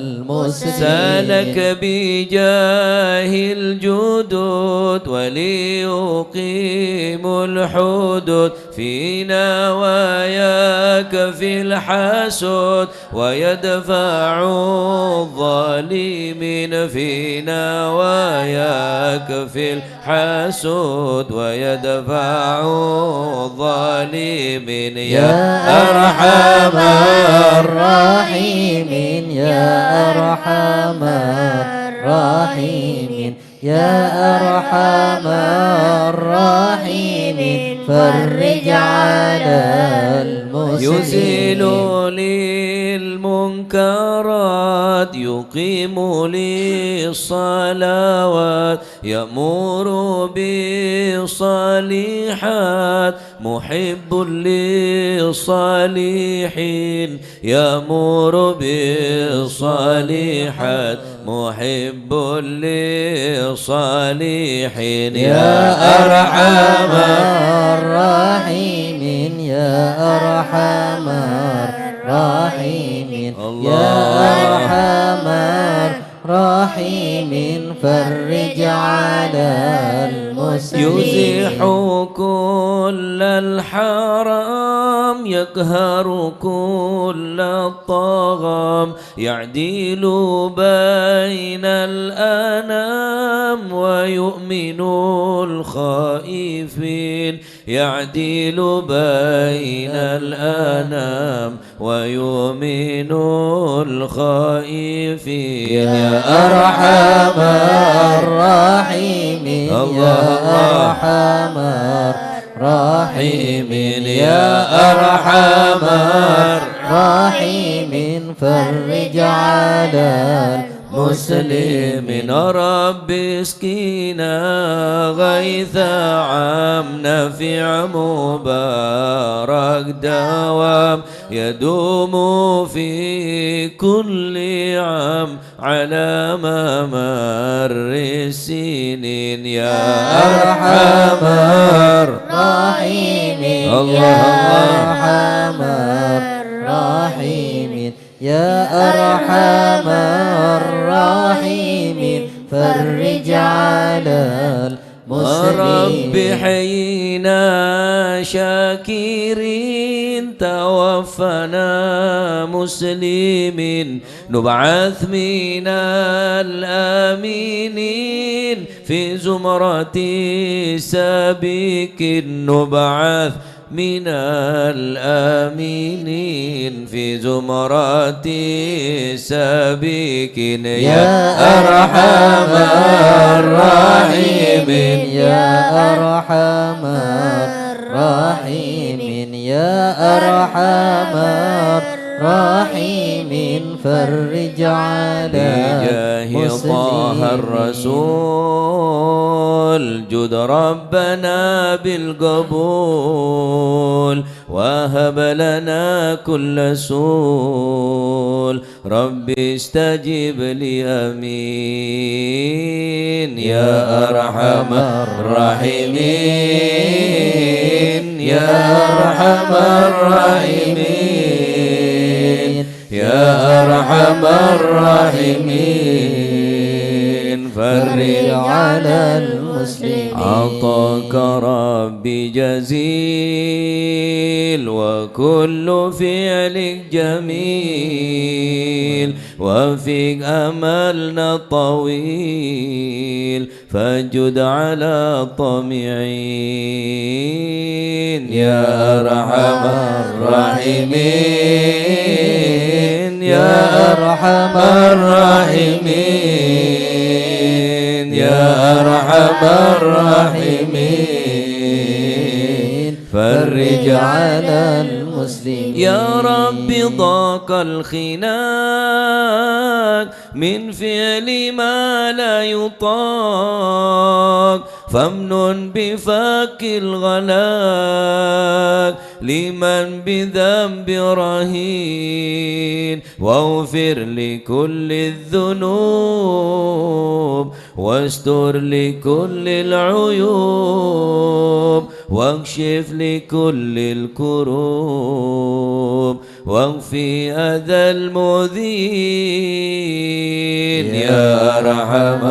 المسلمين سالك بجاه الجدود وليقيم الحدود في نواياك في الحسود ويدفع الظالمين في نواياك في الحسود ويدفع الظالمين يا أرحم الراحمين يا أرحم الراحمين يا أرحم الراحمين فرج على المسلمين يزيل للمنكرات يقيم للصلوات يأمر بالصالحات محب للصالحين يأمر بالصالحات محب للصالحين يا أرحم الراحمين يا أرحم الراحمين يا أرحم رحيم فرج على المسلمين يزيح كل الحرام يقهر كل الطغام يعدل بين الأنام ويؤمن الخائفين يعدل بين الأنام ويؤمن الخائفين يا أرحم الراحمين يا أرحم الراحمين يا أرحم الراحمين فرج على المسلمين رب اسقينا غيث عام نافع مبارك دوام يدوم في كل عام على ممر السنين يا أرحم الراحمين الله أرحم الراحمين يا أرحم الراحمين فرج على المسلمين رب حينا شاكرين توفنا مسلمين نبعث من الآمنين في زمرة السابقين نبعث من الآمنين في زمرة السابقين يا أرحم الراحمين يا أرحم الراحمين يا أرحم الراحمين فرج على بجاه طه الرسول جد ربنا بالقبول وهب لنا كل سول رب استجب لي امين يا ارحم الراحمين يا ارحم الراحمين يا ارحم الراحمين فرج على المسلمين عطاك ربي جزيل وكل فعلك جميل وفيك أملنا الطويل فاجد على الطامعين يا أرحم الراحمين يا أرحم الراحمين يا أرحم الراحمين فرج على المسلمين يا رب ضاق الخناق من فعل ما لا يطاق فامنن بفك الغلاق لمن بذنب رهين واغفر لكل الذنوب واستر لكل العيوب واكشف لكل الكروب واغفي أذى المؤذين يا أرحم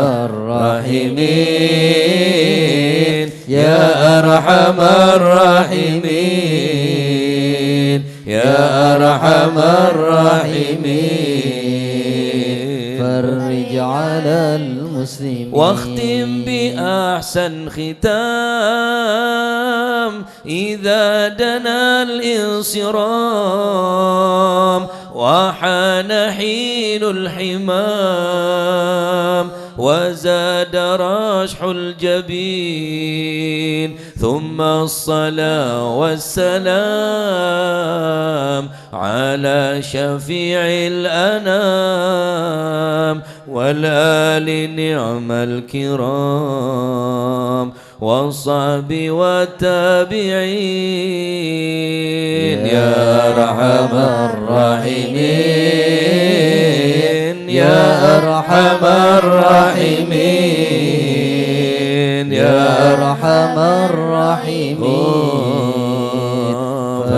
الراحمين يا أرحم الراحمين يا أرحم الراحمين فرج على المسلمين واختم بأحسن ختام إذا دنا الانصرام وحان حين الحمام وزاد رشح الجبين ثم الصلاة والسلام على شفيع الأنام والآل نعم الكرام والصحب والتابعين يا أرحم الراحمين يا أرحم الراحمين يا أرحم الراحمين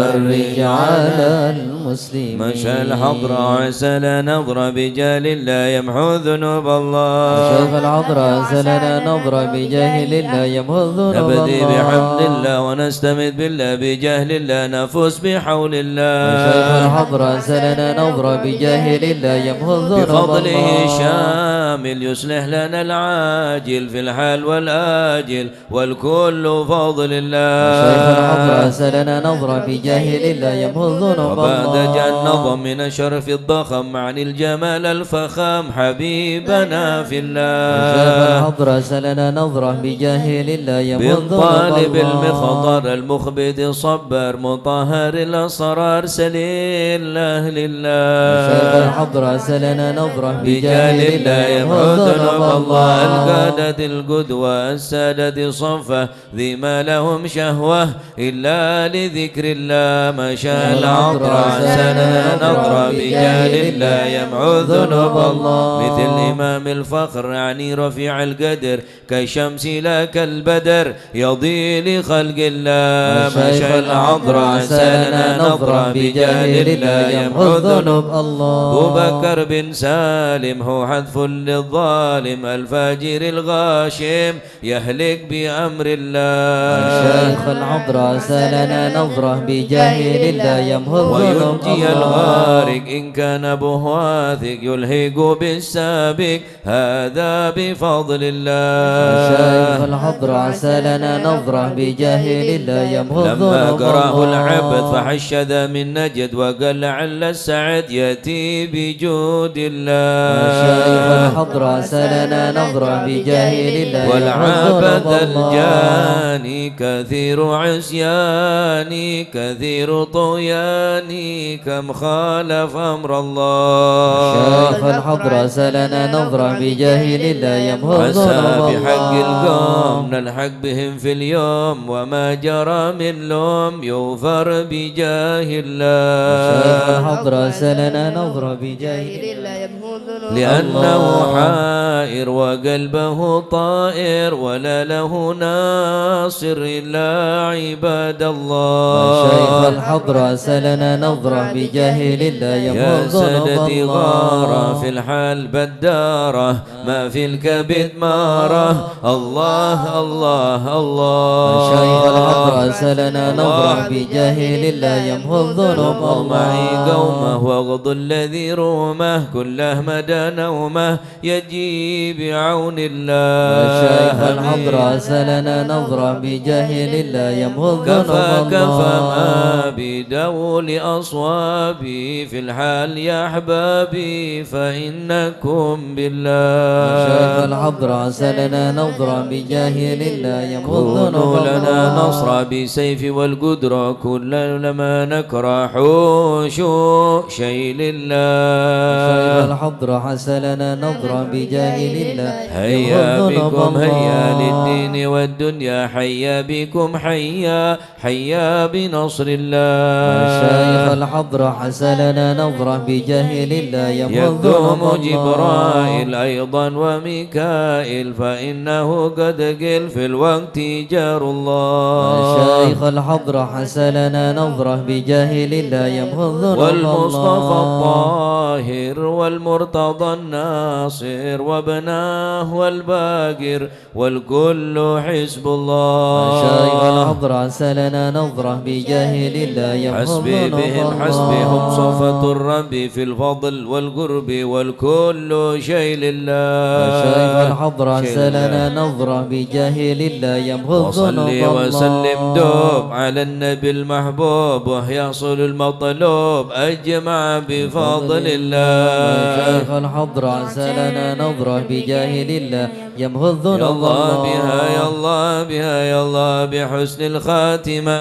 وفرج على المسلمين. مشى الحضرة عسل نظرة بجاه الله يمحو ذنوب الله. شيخ الحضرة سلنا نظرة بجاه الله يمحو ذنوب الله. نبدي بحمد الله ونستمد بالله بجاه الله نفوس بحول الله. شيخ الحضرة سلنا نظرة بجاه الله يمحو ذنوب الله. بفضله شامل يصلح لنا العاجل في الحال والآجل والكل فضل الله. شيخ الحضرة سلنا نظرة بجاه الله يمحو ذنوب الله. وبعد جاء النظم من الشرف الضخم عن الجمال الفخام حبيبنا في الله. شيخ الحضرة سلنا نظرة بجاه الله يمحو ذنوب الله. بالطالب المخضر المخبت الصبر مطهر الأسرار سليل أهل الله. شيخ الحضرة سلنا نظرة بجاه بجاه الله الله يمحو يمحو ذنوب ذنوب الله. الله. القادة القدوة السادة صفة ذي ما لهم شهوة إلا لذكر الله. مشى العطر سنة نظرة بجاه الله يمحو ذنوب الله. مثل إمام الفخر يعني رفيع القدر كالشمس لا كالبدر يضي لخلق الله. مشى العطر سنة نظرة بجاه الله يمحو ذنوب الله. أبو بكر بن سالم هو حذف للظالم الفاجر الغاشم يهلك بأمر الله. شيخ العذراء سالنا نظرة بجاه الله يمحو الذنوب وينجي الغارق إن كان أبوه واثق يلهق بالسابق هذا بفضل الله. شيخ العذراء سالنا نظرة بجاه الله يمحو الذنوب لما قرأه العبد فحشد من نجد وقال لعل السعد يأتي بجود الله. شيخ الحضرة سالنا نظرة بجاه الله والعبد الجاني كثير عصياني كثير طغياني كم خالف أمر الله. شيخ الحضرة سالنا نظرة بجاه الله يمحو عسى الذنوب بحق الله. القوم نلحق بهم في اليوم وما جرى من لوم يغفر بجاه الله. شيخ الحضرة سالنا نظرة بجاه الله يمحو الذنوب لأنه حائر وقلبه طائر ولا له ناصر إلا عباد الله. شيخ الحضرة سالنا نظرة بجاه الله يمحو يا الذنوب سادتي الله. غارة في الحال بدارة ما في الكبد مارة الله الله الله. شيخ الحضرة سالنا نظرة بجاه الله يمحو الذنوب الله معي الله. قومه واغض الذي رومه كله مدى نومه يجي بعون الله. شيخ الحضرة سالنا نظرة بجاه الله يمحو الذنوب كفى الله. ما بدو لأصوابي في الحال يا أحبابي فإنكم بالله. شيخ الحضرة سالنا نظرة بجاه الله يمحو الذنوب كونوا لنا الله. نصر بسيف والقدرة كل لما نكره حوشوا شيء لله. شيخ الحضرة سالنا نظرة بجاه الله هيا يمحو الذنوب بكم هيا الله. للدين والدنيا حيا بكم حيا حيا بنصر الله. شيخ الحضرة سالنا نظرة بجاه الله يمحو الذنوب يقوم الله. جبرائيل أيضا وميكائيل فإنه قد قل في الوقت جار الله. شيخ الحضرة سالنا نظرة بجاه الله يمحو الذنوب والمصطفى الله. الطاهر والمرتضى الناصر وابناه والباقر والكل حزب الله. شيخ الحضرة سالنا نظرة بجاه الله يمحو حسبي الذنوب بهم الله. حسبهم صفة الرب في الفضل والقرب والكل شيء لله. شيخ الحضرة شيء سالنا لله. نظرة بجاه الله يمحو الذنوب وصلي الله. وسلم دوب على النبي المحبوب ويحصل المطلوب أجمع بفضل الله. شيخ الحضرة سالنا نظرة بجاه الله يمحو يا الذنوب الله الله. بها يا الله بها يا الله بحسن الخاتمة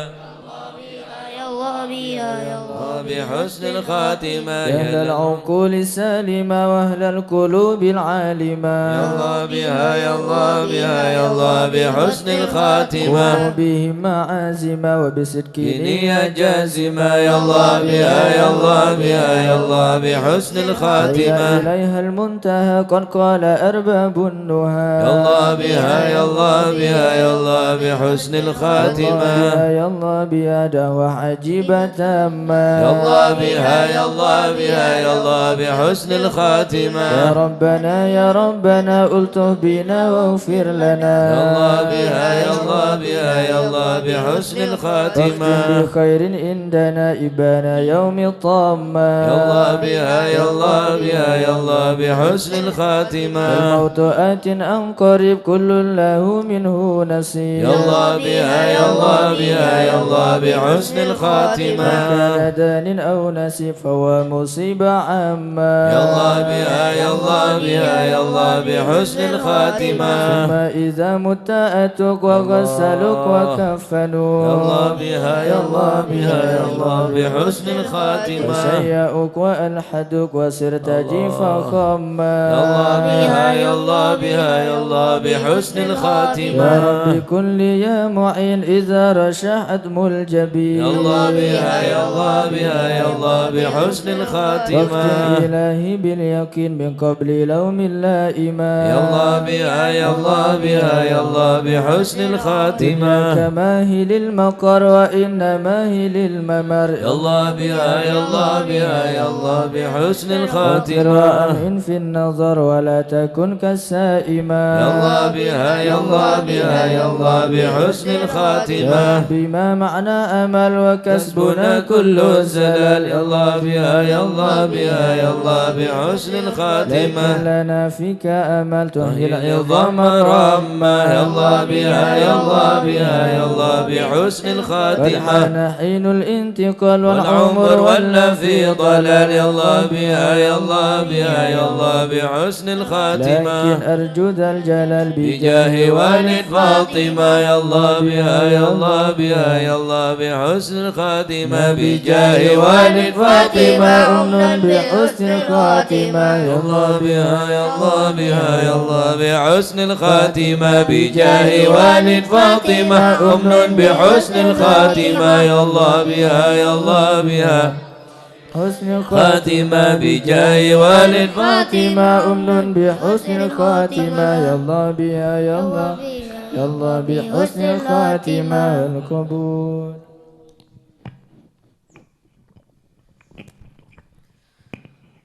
يا الله بيا يا الله بحسن الخاتمة يا أهل العقول السالمة وأهل القلوب العالمة يا الله بها يا الله بها يا الله بحسن الخاتمة وبهم معازمة وبصدق نية جازمة يا الله بها يا الله بها يا الله بحسن الخاتمة إليها المنتهى قد قال أرباب النهى يا الله بها يا الله بها يا الله بحسن الخاتمة يا الله بها دعوة عجيبة تامة يا الله بها يا الله بها يا الله بحسن الخاتمة يا ربنا ألطف بنا واغفر لنا يا الله بها يا الله بها يا الله بحسن الخاتمة بخير عندنا إبانا يوم الطامة يا الله بها يا الله بها يا الله بحسن الخاتمة الموت آت أم قريب كل له منه نصيب يا الله بها يا الله بها يا الله بحسن الخاتمة كان دان أو نسيب فهو مصيبة عامة يا الله بها يا الله بها يا الله بحسن الخاتمة ثم إذا مت أتوك وغسلوك وكفنوك يا الله بها يا الله بها يا الله بحسن الخاتمة وشيئوك وألحدوك وسرت جيفا خما يا الله بها يا الله بها يا الله بحسن الخاتمة يا رب كن لي يا معين إذا رشح أدم الجبين يا الله بها يا الله بها يا الله بحسن الخاتمة واختم إلهي باليقين من قبل لوم اللائمة يا الله بها يا الله بها يا الله بحسن الخاتمة كماهل المقر وإنما هي للممر يا الله بها يا الله بها يا الله بحسن الخاتمة وأمن في النظر ولا تكن كالسائمة يا الله بها يا الله بها يا الله بحسن الخاتمة بما معنى أمل وكسبنا كل الزلال يا الله بها يا الله بها يا الله بحسن الخاتمة لنا فيك أمل تحيي العظام رمى يا الله بها يا الله بها يا الله بحسن الخاتمة والحان حين الانتقال والعمر ولا في ضلال يا الله بها يا الله بها يا الله بحسن الخاتمة لكن أرجو ذا الجلال بجاه والد فاطمة يا الله بها يا الله بها يا الله بحسن الخاتمة بجاه والد فاطمة أمن بحسن الخاتمة يا الله بها يا الله بها يا الله بحسن الخاتمة بجاه والد فاطمة أمن بحسن الخاتمة يا الله بها يا الله بها حسن خاتمة بجاه والد فاطمة أمن بحسن الخاتمة يا الله بها يا الله يا الله بحسن الخاتمة القبول.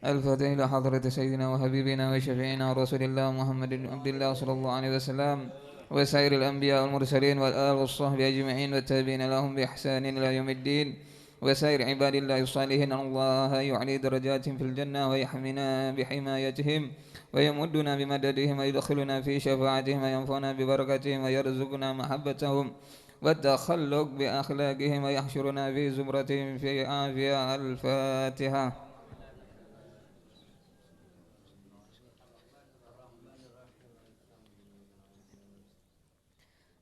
الفاتحة إلى حضرة سيدنا وحبيبنا وشفيعنا رسول الله محمد بن عبد الله صلى الله عليه وسلم وسائر الأنبياء والمرسلين والآل والصحب أجمعين والتابعين لهم بإحسان إلى يوم الدين وسائر عباد الله الصالحين. الله يعلي درجاتهم في الجنة ويحمينا بحمايتهم ويمدنا بمددهم ويدخلنا في شفاعتهم وينفعنا ببركتهم ويرزقنا محبتهم والتخلق بأخلاقهم ويحشرنا في زمرتهم في عافية. الفاتحة.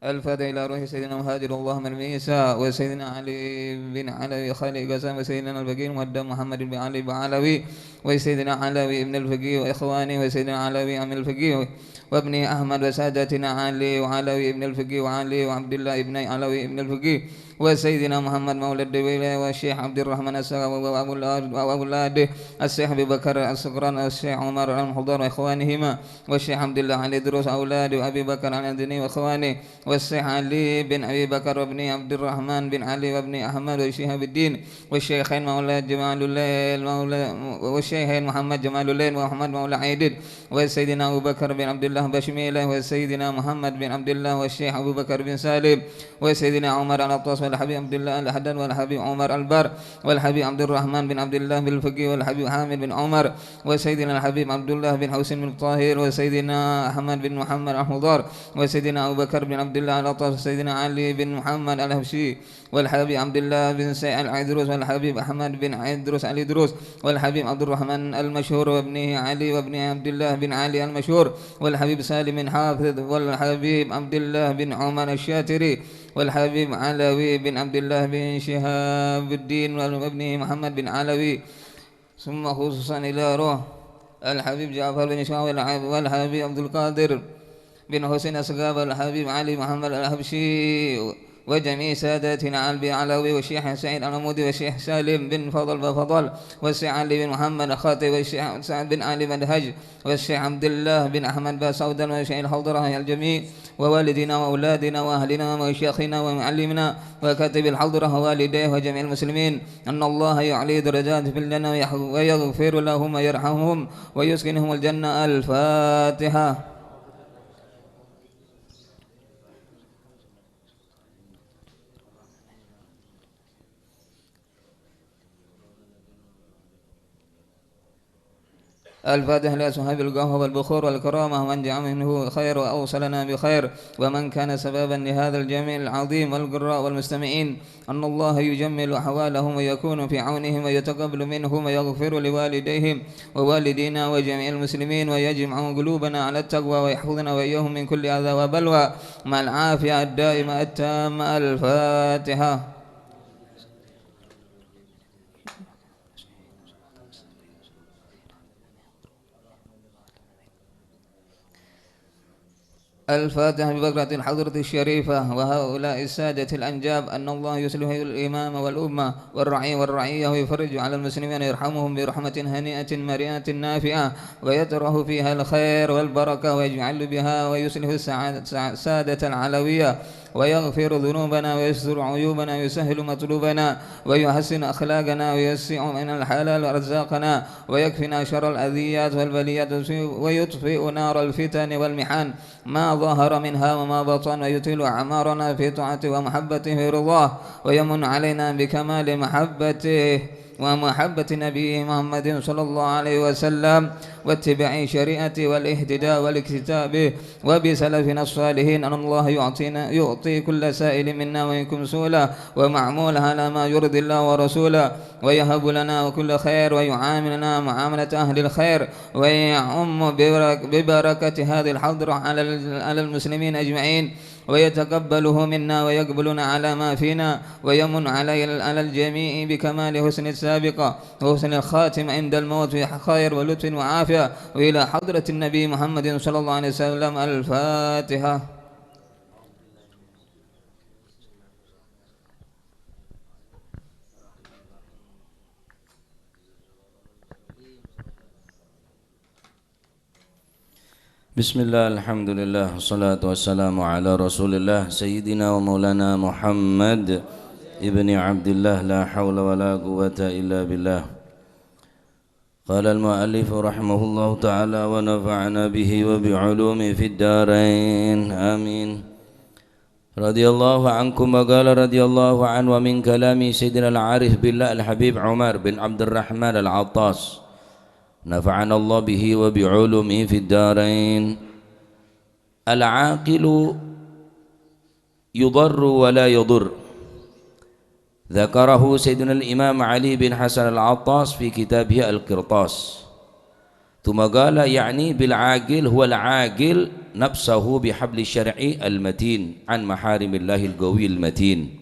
الفاتحة إلى روح سيدنا مهاجر اللهم الميسى وسيدنا علي بن علوي خالي قسام وسيدنا الفقيه مقدم محمد بن علي بن علوي وسيدنا علوي ابن الفقيه وإخواني وسيدنا علوي عم الفقيه وابن أحمد وسادتنا علي وعلوي ابن الفقيه وعلي وعبد الله ابن علوي ابن الفقيه وسيدنا محمد مولى الدويلة والشيخ عبد الرحمن السقاف وأولاده الشيخ أبي بكر السقران والشيخ عمر المحضر وإخوانهما والشيخ عبد الله علي دروس أولاده وأبي بكر الأندني وإخوانه والشيخ علي بن أبي بكر وابن عبد الرحمن بن علي وابن أحمد والشيخ بالدين والشيخين مولى جمال الليل والشيخين محمد جمال الليل ومحمد مولى عيدد وسيدنا أبو بكر بن عبد الله بشميلة وسيدنا محمد بن عبد الله والشيخ أبو بكر بن سالم وسيدنا عمر العطاس والحبيب عبد الله الحدن والحبيب عمر البر والحبيب عبد الرحمن بن عبد الله بن الفقيه والحبيب حامد بن عمر وسيدنا الحبيب عبد الله بن حسين بن الطاهر وسيدنا أحمد بن محمد الحضار وسيدنا أبو بكر بن عبد الله العطاس وسيدنا علي بن محمد الهبشي والحبيب عبد الله بن سعيد العيدروس والحبيب أحمد بن عيدروس علي دروس والحبيب عبد الرحمن المشهور وابنه علي وابنه عبد الله بن علي المشهور والحبيب سالم بن حافظ والحبيب عبد الله بن عمر الشاتري والحبيب علوي بن عبد الله بن شهاب الدين وابنه محمد بن علوي، ثم خصوصا إلى روح الحبيب جعفر بن شهاب والحبيب عبد القادر بن حسين أسقاب والحبيب علي محمد الحبشي وجميع ساداتنا علي علوي والشيخ سعيد العمودي والشيخ سالم بن فضل والشيخ علي بن محمد الخاطي والشيخ سعد بن علي منهج والشيخ عبد الله بن أحمد باسودا والشيخ الحضرة الجميع ووالدنا وأولادنا وأهلنا وشيخنا ومعلمنا وكاتب الحضرة ووالديه وجميع المسلمين أن الله يعلي درجات في الجنة ويغفر لهم ويرحمهم ويسكنهم الجنة. الفاتحة. الفاتحة لأصحاب القهوة والبخور والكرامة ومن جعل منه خير وأوصلنا بخير ومن كان سببا لهذا الجميع العظيم والقراء والمستمعين أن الله يجمل أحوالهم ويكون في عونهم ويتقبل منهم ويغفر لوالديهم ووالدينا وجميع المسلمين ويجمع قلوبنا على التقوى ويحفظنا وإياهم من كل أذى وبلوى مع العافية الدائمة التامة. الفاتحة. الفاتحة ببركة الحضرة الشريفة وهؤلاء السادة الأنجاب أن الله يصلح الإمام والأمة والرعي والرعية ويفرج على المسلمين ويرحمهم برحمة هنيئة مريئة نافعة ويتره فيها الخير والبركة ويجعل بها ويصلح السادة العلوية ويغفر ذنوبنا ويستر عيوبنا ويسهل مطلوبنا ويحسن أخلاقنا ويوسع من الحلال رزاقنا ويكفنا شر الأذيات والبليات ويطفئ نار الفتن والمحن ما ظهر منها وما بطن ويطيل أعمارنا في طاعته ومحبته ورضاه ويمن علينا بكمال محبته ومحبة نبيه محمد صلى الله عليه وسلم واتباع شريعته والاهتداء والاكتتاب وبسلفنا الصالحين أن الله يعطي كل سائل منا ومنكم سؤلا ومعمول على ما يرضي الله ورسوله ويهب لنا كل خير ويعاملنا معاملة أهل الخير ويعم ببركة هذه الحضرة على المسلمين أجمعين ويتقبله منا ويقبلنا على ما فينا ويمن على الجميع بكمال حسن السابقة وحسن الخاتم عند الموت في خير ولطف وعافية وإلى حضرة النبي محمد صلى الله عليه وسلم. الفاتحة. Bismillah, alhamdulillah, wassalatu wassalamu ala rasulillah Sayyidina wa maulana Muhammad ibni Abdillah, la hawla wa la quwwata illa billah. Qala al-mu'allif rahimahullahu ta'ala wa nafa'ana bihi wa bi'ulumi fid darain, amin. Radiyallahu ankum wa qala radiyallahu an wa min kalami Sayyidina al-Arif billah al-Habib Umar bin Abdurrahman al-Attas, nafa'ana Allah bihi wa bi'ulumi fid darain. Al-aqilu yudarru wa la yudur. Dzakarahu Sayyidina al-Imam Ali bin Hasan al-Attas fi kitabih al-Qirtas. Thumma qala ya'ni bil 'aqil huwa al-'aqil nafsahu bihabli syar'i al-matin an maharimillahi al-qawi al-matin.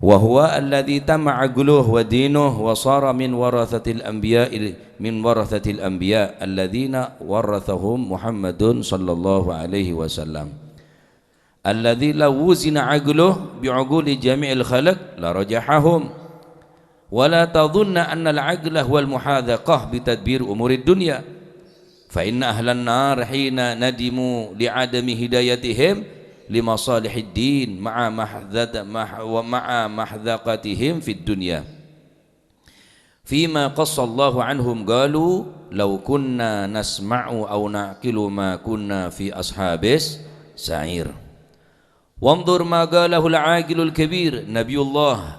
Wa huwa alladhi tama aqluhu wa dinuhu wa sara min warathatil anbiya alladhina warathahum Muhammadun sallallahu alaihi wasallam alladhi law wuzina aqluhu bi'uquli jami'il khalq la rajahahum wa la tadhunna anna al-aqla huwa al-muhadhaqah bi tadbir umurid dunya fa inna ahlan nar hina nadimu li'adami hidayatihim limasalihid din ma'a mahdhaqatihim fid dunya fima qassallahu anhum qalu law kunna nasma'u aw naqilu ma kunna fi ashabis sa'ir. Wanzur ma qalahu al-aqilul kabir Nabiullah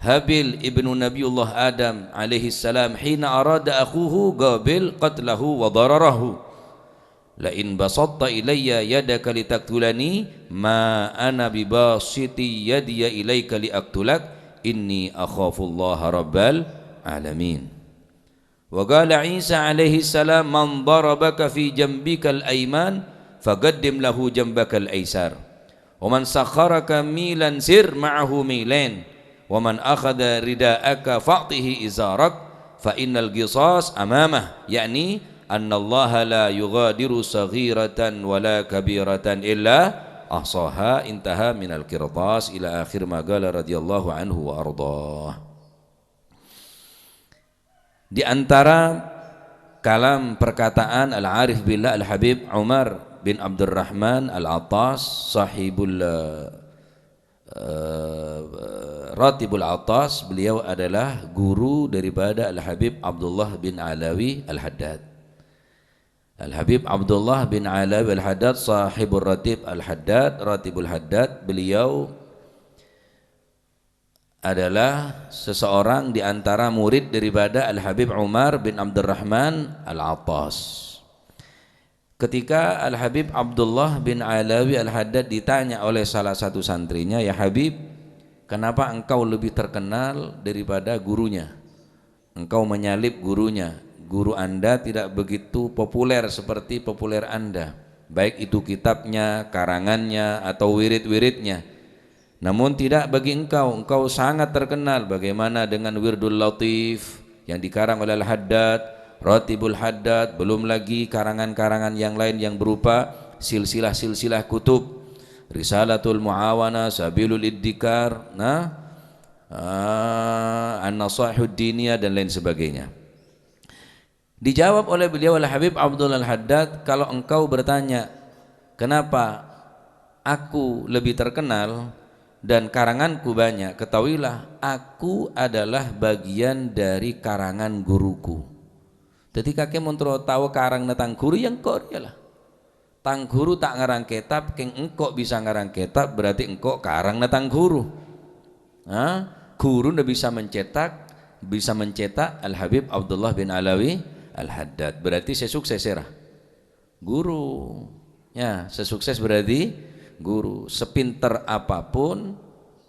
Habil ibnu Nabiullah Adam alaihi salam hina arada akhuhu Qabil qatlahu wa dararahu la in basatta ilayya yadaka litaktulani ma ana bibasiti yadiya ilayka liaktulak inni akhafullaha rabbal alamin. Wa qala Isa alaihi salam man darabaka fi jambika al-ayman faqaddim lahu jambaka al-aysar Wa man sakharaka milan sir ma'ahu milan. Wa man akhadha rida'aka fa'tihi izarak fa innal qisas amamah. Yani anna Allah la yughadiru saghiratan wala kabiratan illa ahsaha intaha minal qirtas ila akhir ma qala radhiyallahu anhu wa ardhah. Di antara kalam perkataan Al-Arif Billah Al-Habib Umar bin Abdurrahman Al-Attas sahibul Ratibul Attas, beliau adalah guru daripada Al-Habib Abdullah bin Alawi Al-Haddad. Al-Habib Abdullah bin Alawi Al-Haddad sahibul Ratib Al-Haddad, Ratibul Haddad, beliau adalah seseorang di antara murid daripada Al-Habib Umar bin Abdurrahman Al-Attas. Ketika Al-Habib Abdullah bin Alawi Al-Haddad ditanya oleh salah satu santrinya, "Ya Habib, kenapa engkau lebih terkenal daripada gurunya? Engkau menyalip gurunya. Guru Anda tidak begitu populer seperti populer Anda, baik itu kitabnya, karangannya, atau wirid-wiridnya. Namun tidak bagi engkau, engkau sangat terkenal. Bagaimana dengan Wirdul Latif yang dikarang oleh Al-Haddad, Ratibul Haddad, belum lagi karangan-karangan yang lain yang berupa silsilah-silsilah kutub, Risalatul Muawana, Sabilul Iddikar, An-Nasahud Diniyah dan lain sebagainya." Dijawab oleh beliau Al-Habib Abdullah Al-Haddad, "Kalau engkau bertanya kenapa aku lebih terkenal dan karanganku banyak, ketahuilah aku adalah bagian dari karangan guruku." Jadi kakek montro tahu karang netang guru yang kau lah. Tang guru tak ngarang kitab, keng engkau bisa ngarang kitab, berarti engkau karang netang guru. Guru ndak bisa mencetak Al-Habib Abdullah bin Alawi Al-Haddad, berarti saya sukses ya, guru. Ya, sesukses berarti guru. Sepinter apapun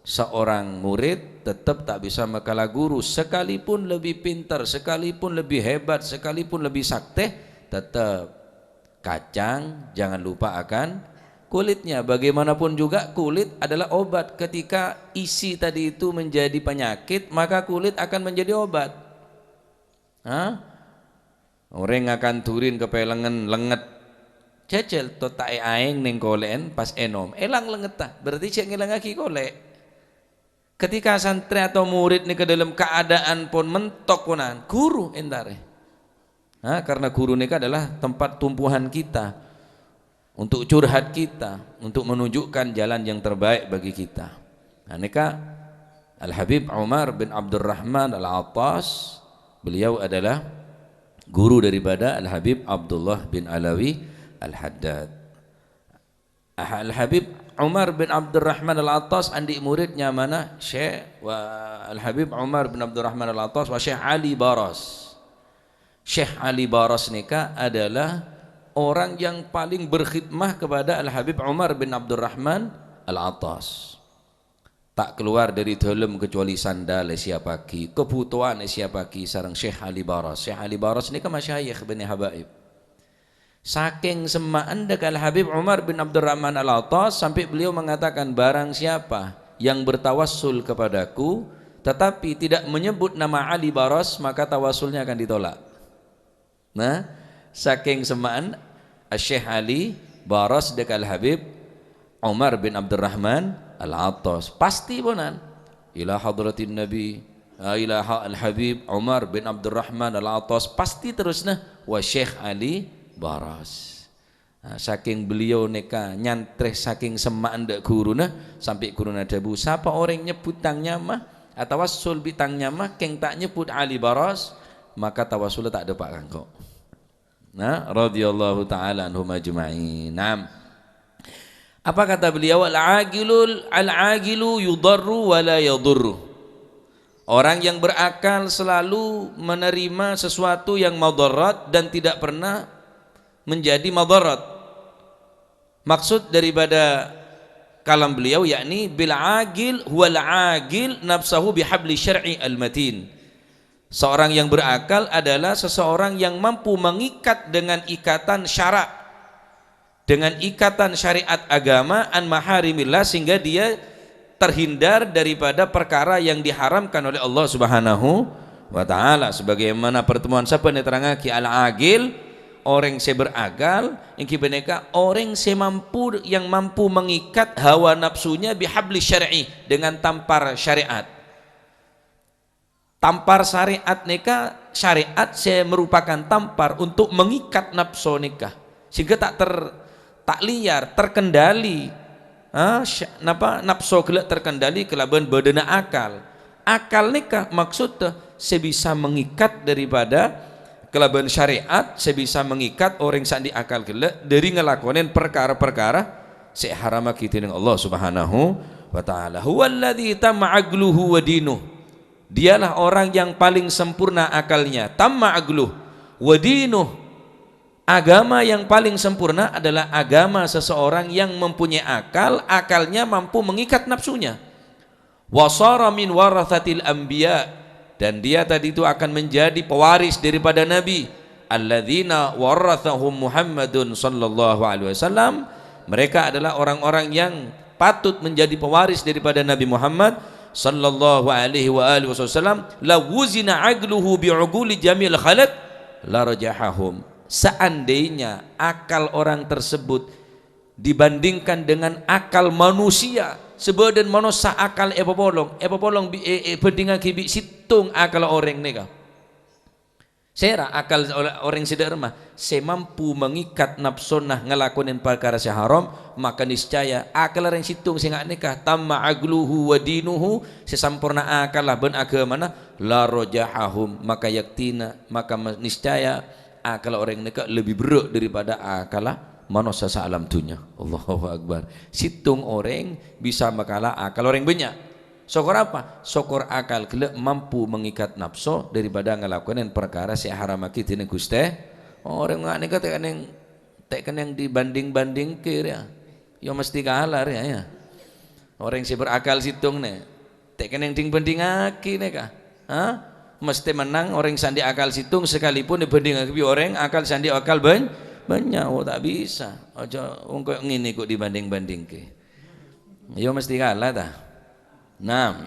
seorang murid tetap tak bisa mengkalah guru, sekalipun lebih pintar, sekalipun lebih hebat, sekalipun lebih sakti, tetap kacang jangan lupa akan kulitnya. Bagaimanapun juga kulit adalah obat. Ketika isi tadi itu menjadi penyakit, maka kulit akan menjadi obat. Orang akan turin ke pelengan lenget cecel to tak aeng ning kolen pas enom elang lengetah, berarti cek ngilang lagi kolek. Ketika santri atau murid ni ke dalam keadaan pun mentok punan guru entare, karena guru ni adalah tempat tumpuhan kita untuk curhat kita, untuk menunjukkan jalan yang terbaik bagi kita. Neka Al-Habib Umar bin Abdurrahman Al-Attas, beliau adalah guru daripada Al-Habib Abdullah bin Alawi Al-Haddad. Al-Habib Umar bin Abdurrahman Al-Attas adik muridnya mana? Syekh wa Al-Habib Umar bin Abdurrahman Al-Attas wa Syekh Ali Baras. Syekh Ali Baras nika adalah orang yang paling berkhidmah kepada Al-Habib Umar bin Abdurrahman Al-Attas. Tak keluar dari dalam kecuali sandal siapa ki, kebutuhan siapa ki sareng Syekh Ali Baras. Syekh Ali Baras ni kan masyayikh Bani Habaib. Saking semaan dekat Al-Habib Umar bin Abdurrahman Al-Attas sampai beliau mengatakan, barang siapa yang bertawassul kepadaku tetapi tidak menyebut nama Ali Baras, maka tawassulnya akan ditolak. Nah, saking semaan Syekh Ali Baras dekat Al-Habib Umar bin Abdurrahman Al-Attas, pasti bonan ila hadratin Nabi ila Al-Habib Umar bin Abdurrahman Al-Attas, pasti terusnya wa Syekh Ali Baras. Saking beliau neka nyantreh saking semaan dek guruna sampai guruna dabu siapa orang nyebut tangnya mah atau wasul bitangnya mah keng tak nyebut Ali Baras, maka tawasul tak ada pak kangko. Radhiyallahu taala anhum ajma'in. Apa kata beliau? Al-agilu yudarru wa la yadurru. Orang yang berakal selalu menerima sesuatu yang madarat dan tidak pernah menjadi madarat. Maksud daripada kalam beliau yakni bil agil huwal agil nafsahu bihabli syar'i al-matin. Seorang yang berakal adalah seseorang yang mampu mengikat dengan ikatan syarak, dengan ikatan syariat agama an maharimillah, sehingga dia terhindar daripada perkara yang diharamkan oleh Allah Subhanahu wa taala. Sebagaimana pertemuan siapa neterangake al-agil, orang yang beragal, yang kiberneka orang yang mampu mengikat hawa nafsunya bihabli syar'i, dengan tampar syariat. Tampar syariat nikah, syariat saya merupakan tampar untuk mengikat nafsu nikah, sehingga tak liar, terkendali. Nafsu gelak terkendali kelaban badana akal. Akal nikah maksudnya saya bisa mengikat daripada kelaban syariat, saya bisa mengikat orang sandi akal gelak dari ngelakonin perkara-perkara saya harama kita dengan Allah Subhanahu wa taala. Huwallazi tamma aqluhu wa dinuh. Dialah orang yang paling sempurna akalnya. Tamma aqluh wa dinuh. Agama yang paling sempurna adalah agama seseorang yang mempunyai akal, akalnya mampu mengikat nafsunya. Wasara min warathatil anbiya, dan dia tadi itu akan menjadi pewaris daripada nabi. Alladzina warathahum Muhammadun sallallahu alaihi wasallam. Mereka adalah orang-orang yang patut menjadi pewaris daripada Nabi Muhammad sallallahu alaihi wasallam. La wuzina aqluhu bi'uquli jamil khalaq la rajahahum. Seandainya akal orang tersebut dibandingkan dengan akal manusia, sebadan manusia akal epopolong bandingan kibi situng akal orang nega. Saya akal orang sederma, saya mampu mengikat nafsunah ngelakonin perkara haram, maka niscaya akal orang situng saya nikah tamma agluhu wa dinuhu, sesampurna akal lah ben agamana la rajahahum, maka yaktina, maka niscaya akal orang nikah lebih berat daripada akal manusia sealam dunia. Allahu Akbar. Situng orang bisa makalah akal orang banyak. Syukur apa? Syukur akal gelek mampu mengikat nafsu daripada ngelakuin perkara si haram kita ini Gusti. Orang nggak nikah tekan yang dibanding kira ya mesti kalah ya. Orang si berakal situng nih tekan yang dibanding aki nikah. Mesti menang orang sandi akal situng sekalipun dibanding orang akal sandi akal banyak. Oh tak bisa. Aja kok ngene kok dibanding ke. Ya mesti kalah dah. Nah,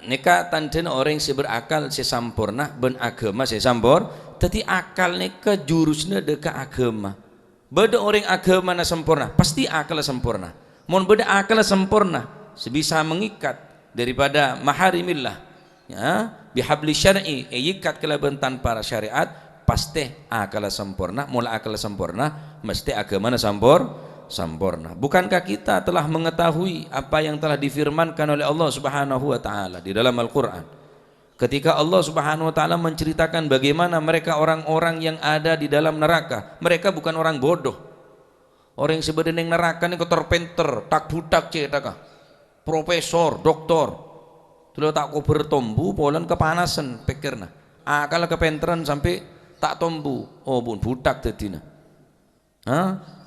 nikah tanten orang si berakal si sampurna ben agama si sampur. Tadi akal nikah jurusnya deka agama. Beda orang agama na sempurna, pasti akal sempurna. Mun beda akal sempurna, sebisa mengikat daripada maharimillah. Ya, bihabli syar'i, ikat kelaban tanpa syariat, pasti akal sempurna. Mula akal sempurna, mesti agama sempurna. Bukankah kita telah mengetahui apa yang telah difirmankan oleh Allah Subhanahu wa taala di dalam Al-Qur'an? Ketika Allah Subhanahu wa taala menceritakan bagaimana mereka orang-orang yang ada di dalam neraka, mereka bukan orang bodoh. Orang yang sebenarnya neraka ini terpenter, tak budak cetakah. Profesor, doktor. Kalau tak kau bertombu, polan kepanasan pikirna. Akal kepenteran sampai tak tombu. Oh bun budak tadina.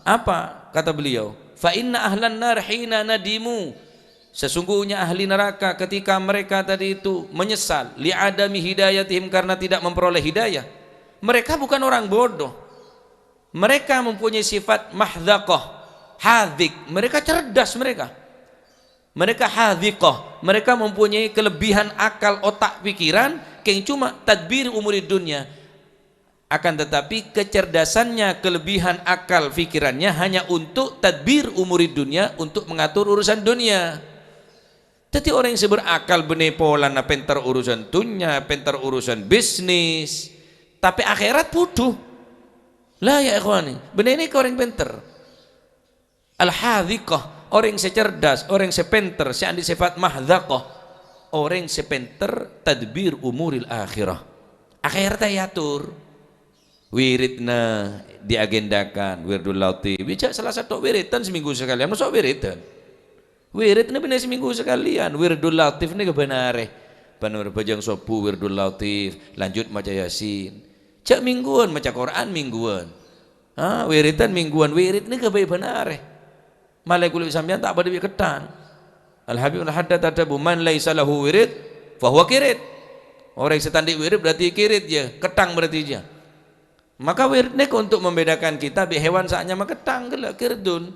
Apa kata beliau? Fa inna ahlan nar hina nadimu. Sesungguhnya ahli neraka ketika mereka tadi itu menyesal li'adami hidayatihim, karena tidak memperoleh hidayah. Mereka bukan orang bodoh. Mereka mempunyai sifat mahdzaqah, hadzik. Mereka cerdas mereka hadhiqah, mereka mempunyai kelebihan akal, otak, pikiran yang cuma tadbir umuri dunia. Akan tetapi kecerdasannya, kelebihan akal, pikirannya hanya untuk tadbir umuri dunia, untuk mengatur urusan dunia. Jadi orang yang berakal benepolan, pintar urusan dunia, pintar urusan bisnis, tapi akhirat bodoh. Lah ya ikhwani, bener ini orang pintar. Al-hadhiqah, orang yang cerdas, orang yang pintar, seandi sifat mahdzaqah, orang yang pintar tadbir umuril akhirah. Akhirat diatur. Wiridna diagendakan, wirdul latif. Bisa salah satu wiridan seminggu sekalian, masuk wiridan. Wirid ini benar seminggu sekalian. Wirdul latif ini kebenare. Benar bajang sopu wirdul latif, lanjut maca yasin. Cak mingguan maca Quran mingguan. Wiridan mingguan, wirid ini kebenare. Malaikul sampean tak pada ketan. Al-Habib al-Haddad adabu man laisa lahu wirid fa huwa kirid. Orang yang setandik wirid berarti kirid ya, ketang berarti dia. Maka wirid neka untuk membedakan kita bi hewan saatnya maka tanggal kirdun.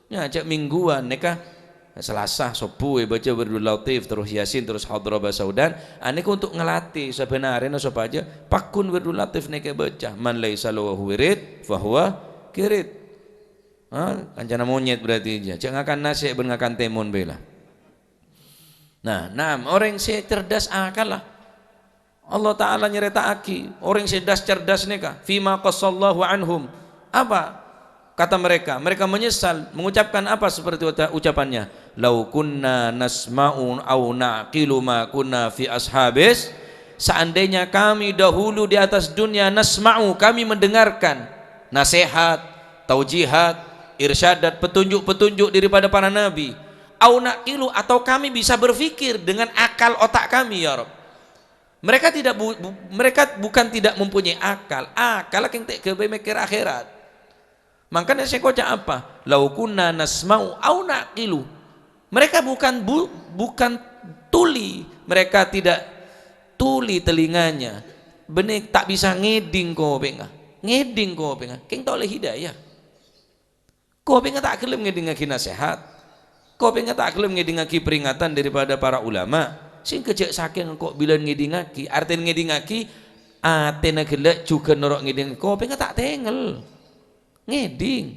Ya cak mingguan neka Selasa sopu baca wirdul latif terus yasin terus hadrah saudan aneka untuk ngelatih sebenarnya sapa aja pakun wirdul latif neka baca man laisa lahu wirid fahuwa kirid. Kancana monyet berarti aja cak ngakan nasi ben ngakan temon bela. Nah orang si cerdas akal lah. Allah Ta'ala nyerita aki orang cerdas neka fima qasallahu anhum. Apa kata mereka menyesal mengucapkan apa seperti ucapannya lau kunna nasma'un au naqilu ma kunna fi ashabis, seandainya kami dahulu di atas dunia nasma'u kami mendengarkan nasihat taujihat irsyadat petunjuk-petunjuk daripada para nabi, au naqilu atau kami bisa berfikir dengan akal otak kami ya Rabb. Mereka bukan tidak mempunyai akal yang tak mikir akhirat. Makanya saya kocak apa? Lau kunna nasma'u au naqilu. Mereka bukan tuli, mereka tidak tuli telinganya. Benih tak bisa ngeding ko penga. Keng tak oleh hidayah. Ko penga tak kelem ngeding ngaki nasihat. Ko penga tak kelem ngeding ngaki peringatan daripada para ulama. Sing kecek saking kok bilang ngeding ngaki, artinya ngeding ngaki atena gelek juga norok ngeding. Ko penga tak tengel. Ngeding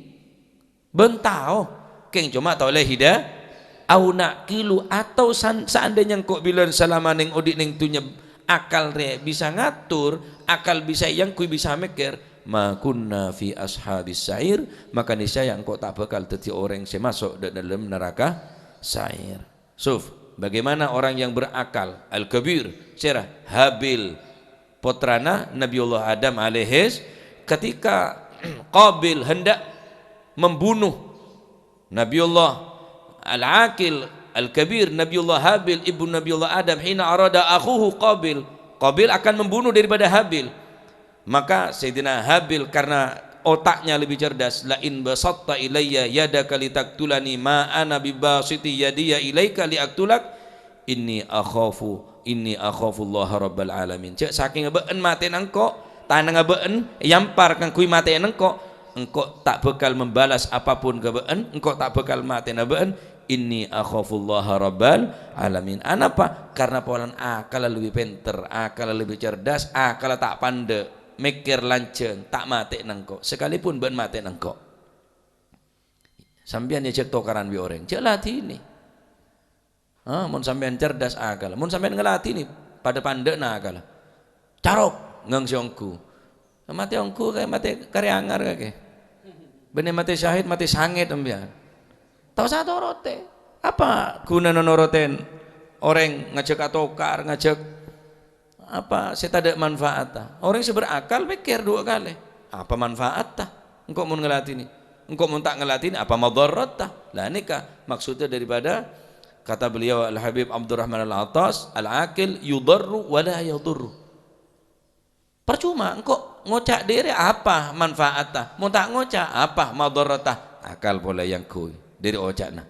bentau keng cuma tau leh hida au naqilu atau seandainya kok bilang selama neng odik neng tunya akal re bisa ngatur akal bisa yang kui bisa mikir ma kunna fi ashabis sa'ir maka niscaya engkau tak bakal jadi orang yang masuk dalam neraka sa'ir. Suf bagaimana orang yang berakal al-kabir cerah Habil putrana Nabiullah Adam alaihis ketika Qabil hendak membunuh Nabiullah Al-Aqil Al-Kabir Nabiullah Habil ibu Nabiullah Adam hina arada akhuhu Qabil akan membunuh daripada Habil, maka Sayyidina Habil karena otaknya lebih cerdas la in basatta ilayya yadaka litaktulani ma ana bibasiti yadiya ilaika liaktulak inni akhafu Allah rabbal alamin. Cek saking beun mate nangko tanang been yampar kang kui mate engkau tak bakal membalas apapun ke been, engkau tak bakal mate na been. Inni akhafullah rabbal alamin. Anapa? Karena polan akal lebih pinter, akal lebih cerdas, akal tak pande, mikir lanceng, tak mate nengko. Sekalipun ben mate nengko. Sampeyan ya cek tokaran bi orang, cek latih ini. Mun sampeyan cerdas akal, mun sampeyan ngelatih ini pada pande na akal. Carok ngang siongku mati ongku kayak mati karyangar kayak bener mati syahid mati sangit ambiar tahu satu rote apa guna nonoroten orang ngajak atokar ngajak apa saya tak ada manfaat orang seberakal mikir dua kali apa manfaat engkau mau ngelatih ini engkau mau tak ngelatih ini apa madarat lah nikah maksudnya daripada kata beliau Al-Habib Abdurrahman Al-Attas al-aqil yudarru wala yadurru. Percuma engkau ngocak diri apa manfaatnya, mau tak ngocak apa madaratah, akal boleh yang kui dari ocakna.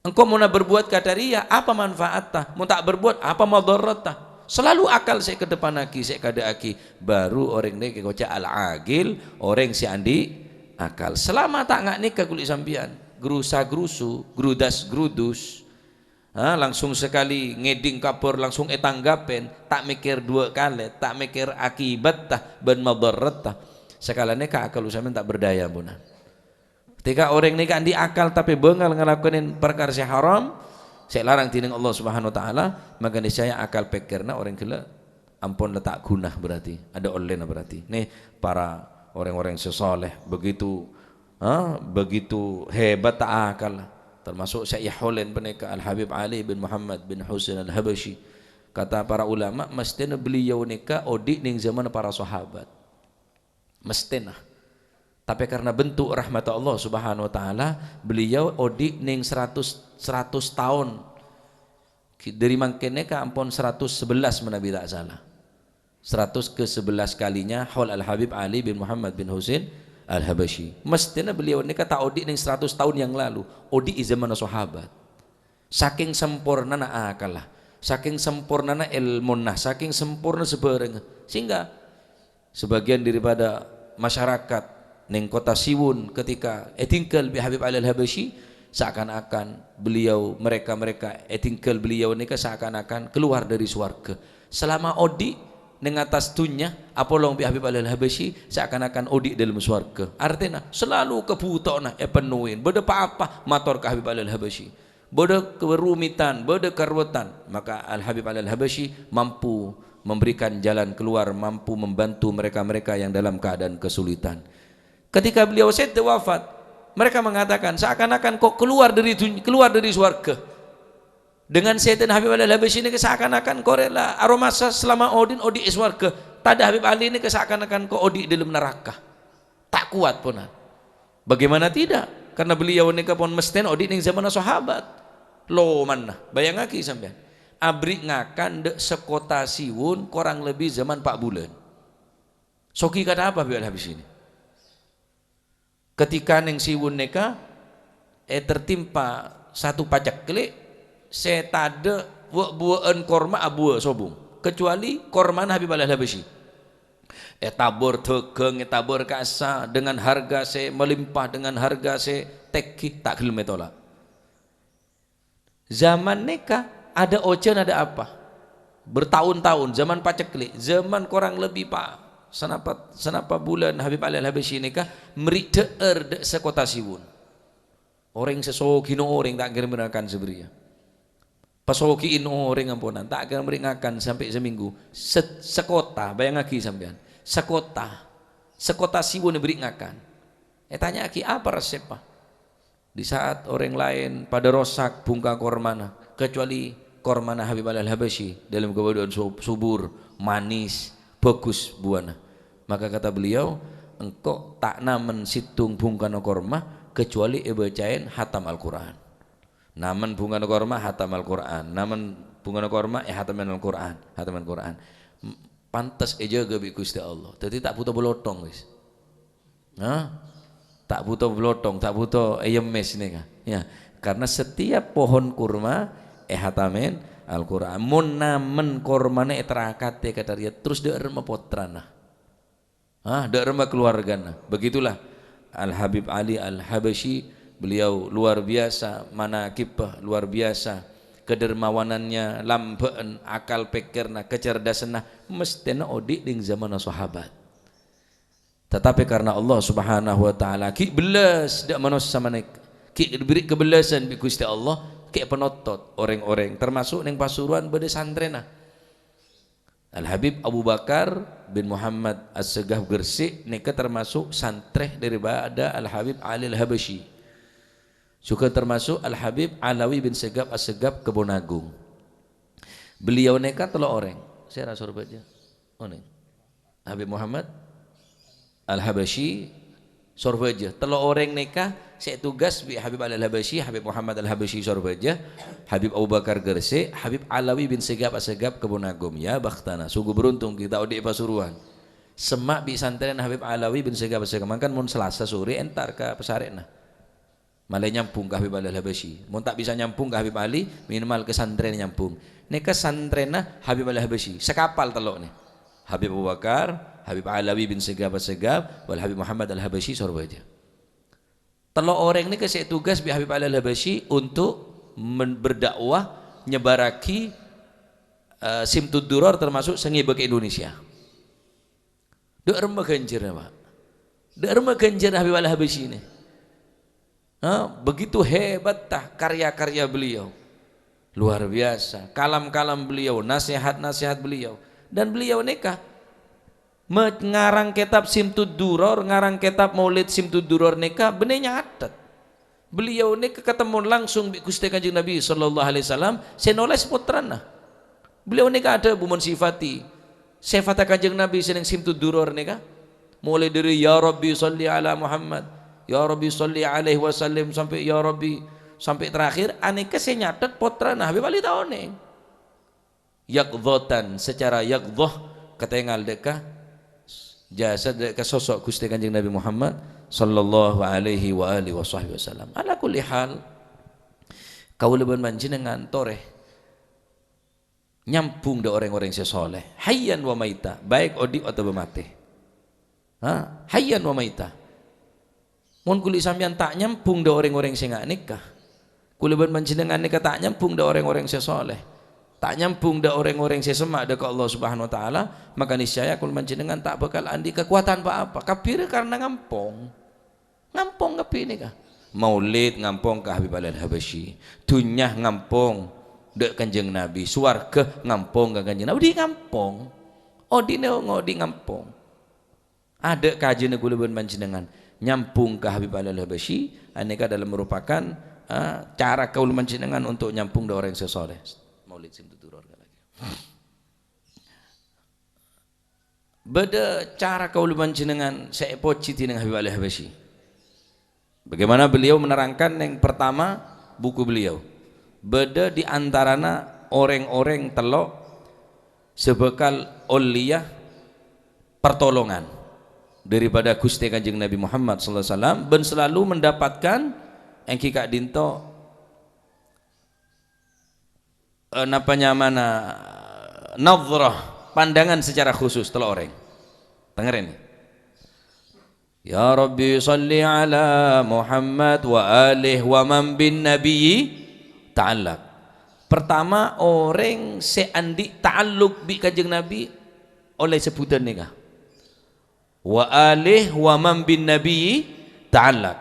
Engkau mau berbuat kadaria apa manfaatnya, mau tak berbuat apa madaratah. Selalu akal saya ke depan lagi, saya kada aki. Baru orang ni ngocak al-agil, orang si andi akal. Selama tak ngak nikah kulit sampian, gerusa gerusu, grudas grudus. Langsung sekali ngeding kapur langsung etanggapen tak mikir dua kali tak mikir akibat tah ben madarat tah sekalian ka akal usahamen tak berdaya puna ketika orang nikah di akal tapi bengal ngelakuin perkara yang haram saya larang tining Allah Subhanahu wa taala maka niscaya akal pikirna orang gila ampun letak gunah berarti ada olehna berarti nih para orang-orang sesoleh begitu hebat tak akal termasuk Syekh Hulen peneka Al-Habib Ali bin Muhammad bin Husain Al-Habashi kata para ulama mestinya beliau nikah odik ning zaman para sahabat mestinya tapi karena bentuk rahmat Allah Subhanahu wa taala beliau odik ning 100 tahun dari mangkene ka ampun 111 menabi tak salah 100 ke 11 kalinya Haul Al-Habib Ali bin Muhammad bin Husain Al-Habashi mestinya beliau ini kata odi ning 100 tahun yang lalu odi zaman sahabat saking sempurna na akal saking sempurna na ilmu saking sempurna sebarang sehingga sebagian daripada masyarakat neng kota Siwun ketika tinggal bi Habib Ali Al-Habasyi seakan-akan beliau mereka tinggal beliau nika seakan-akan keluar dari swarga. Selama odi neng atas dunya apolong bi Habib Ali Al-Habasyi seakan-akan odi dalam swarga. Artinya selalu kebutona penuhin beda apa mator ke Habib Ali Al-Habasyi, beda kerumitan, beda keruwetan, maka Al-Habib Ali Al-Habasyi mampu memberikan jalan keluar, mampu membantu mereka-mereka yang dalam keadaan kesulitan. Ketika beliau wafat, mereka mengatakan seakan-akan kok keluar dari swarga. Dengan Sayyidina Habib Ali Al-Habasyi ini seakan-akan korela aromasa selama odi swarga. Tada Habib Ali ini seakan-akan kok odi dalam neraka. Tak kuat pun. Bagaimana tidak? Karena beliau ini pun mesten odi ning zaman sahabat. Lo mana? Bayangake sampean. Abri ngakan de sekota Siwun kurang lebih zaman 4 bulan. Soki kata apa Habib Al-Habasyi ini? Ketika neng Siwun neka tertimpa satu pajak klik setade buan korma abu sobung kecuali korman Habib Ali Al-Habasyi tabur tegeng tabur kasa dengan harga se melimpah dengan harga se teki tak gelem tolak. Zaman neka ada ocean ada apa bertahun-tahun zaman paceklik zaman kurang lebih pak senapa bulan Habib Ali Al-Habasyi ini kah merik de sekota Siwun orang sesoki no orang tak kira merakan sebria pasoki ino orang ampunan tak kira meringakan sampai seminggu sekota bayang lagi sampean sekota Siwun beri ngakan tanya lagi apa resepnya di saat orang lain pada rosak bungka kormana kecuali kormana Habib Ali Al-Habasyi dalam keadaan subur manis bagus buana. Maka kata beliau engkau tak namen situng bungkana korma kecuali bacain hatam Al-Quran. Namen bungkana korma hatam Al-Quran, namen bungkana korma hatam Al-Quran, hatam Al-Quran. Pantas jaga bi Gusti Allah. Jadi tak butuh belotong guys. Tak butuh belotong, tak butuh mes nih kan. Ya, karena setiap pohon kurma hatamen Al-Quran mun namen kormane terakate kata dia terus de rema potrana de rema keluargana. Begitulah Al-Habib Ali Al-Habasyi, beliau luar biasa manaqibah, luar biasa kedermawanannya, lambeen akal pikirna, kecerdasanna mestena odi ding zaman sahabat. Tetapi karena Allah Subhanahu wa taala ki belas dak manos sama nek ki diberi kebelasan bi Gusti Allah kayak penotot orang-orang termasuk neng Pasuruan bade santrena Al-Habib Abu Bakar bin Muhammad As-Segaf Gresik neka termasuk santreh daripada Al-Habib Ali Al-Habasyi, juga termasuk Al-Habib Alawi bin Segaf As-Segaf Kebonagung. Beliau neka telo orang saya rasa baca Habib Muhammad Al-Habasyi Sorbaja telo orang neka saya tugas bi Habib Ali Al-Habasyi, Habib Muhammad Al-Habasyi Sorbaja, Habib Abu Bakar Gresik, Habib Alawi bin Segaf As-Segaf Kebonagum. Ya bakhtana sungguh beruntung kita di Pasuruan semak bi santren Habib Alawi bin Segaf As-Segaf makan mun Selasa sore entar ke pesarena malah nyambung ke Habib Ali Al-Habasyi. Mun tak bisa nyambung ke Habib Ali minimal ke santren nyambung neka santrena Habib Ali Al-Habasyi sekapal telok nih Habib Abu Bakar, Habib Alawi bin Segaf As-Segaf, wal Habib Muhammad Al-Habasyi Sorbaja. Telo orang ini kasih tugas bi Habib Ali Al-Habasyi untuk berdakwah nyebaraki Simtud Duror termasuk sengiba ke Indonesia. Dek remah ganjir Pak. Dek remah ganjir Habib Ali Al-Habasyi ini. Begitu hebat tah karya-karya beliau. Luar biasa. Kalam-kalam beliau, nasihat-nasihat beliau. Dan beliau nikah mengarang kitab Simtud Duror, ngarang kitab Maulid Simtud Duror nikah benenya adat. Beliau nikah ketemu langsung bi Gusti Kanjeng Nabi sallallahu alaihi wasallam senoles putrana. Beliau nikah ada bumun sifati. Sifat Kanjeng Nabi seneng Simtud Duror nikah. Mulai dari ya Rabbi sholli ala Muhammad, ya Rabbi sholli alaihi wasallam sampai ya Rabbi sampai terakhir aneka saya nyatet putrana Habib Ali taone. Yaqdhatan secara yaqdhah ketengal deka jasa deka sosok Gusti Kanjeng Nabi Muhammad sallallahu alaihi wa alihi wasallam. Ala kulli hal kaula ban panjenengan toreh nyambung de orang-orang sesoleh hayyan wa maita baik odi atau mati Hayyan wa maita. Mun kuli sampean tak nyambung da orang-orang sing gak nikah. Kuli ben panjenengan nikah tak nyambung da orang-orang sing saleh. Tak nyambung da orang-orang sing semak da Allah Subhanahu wa taala, maka niscaya kuli panjenengan tak bakal andi kekuatan apa-apa. Kabir karena ngampong. Ngampong kabeh nikah. Maulid ngampong ka Habib Ali Al-Habasyi. Dunyah ngampong dek Kanjeng Nabi. Swarga ngampong ka Kanjeng Nabi. Di ngampong. Odine ngodi ngampong. Ada kajian kula ben panjenengan nyampung ke Habib Ali Al-Habasyi, aneka dalam merupakan cara kaul panjenengan untuk nyampung da orang sesoleh. Maulid sim tuturor lagi. Beda cara kaul panjenengan sepoci tineng Habib Ali Al-Habasyi. Bagaimana beliau menerangkan yang pertama buku beliau. Beda di antarana orang-orang telok sebekal oliyah pertolongan daripada Gusti Kanjeng Nabi Muhammad sallallahu alaihi wasallam, ben selalu mendapatkan yang kikak dinto nadhrah, pandangan secara khusus telok orang. Dengerin. Ya Rabbi salli ala Muhammad wa alihi wa man bin nabiyyi ta'allaq. Pertama orang seandi ta'alluq bi Kanjeng Nabi oleh sebutan nikah. Wa alihi wa man bin nabiyyi ta'allaq.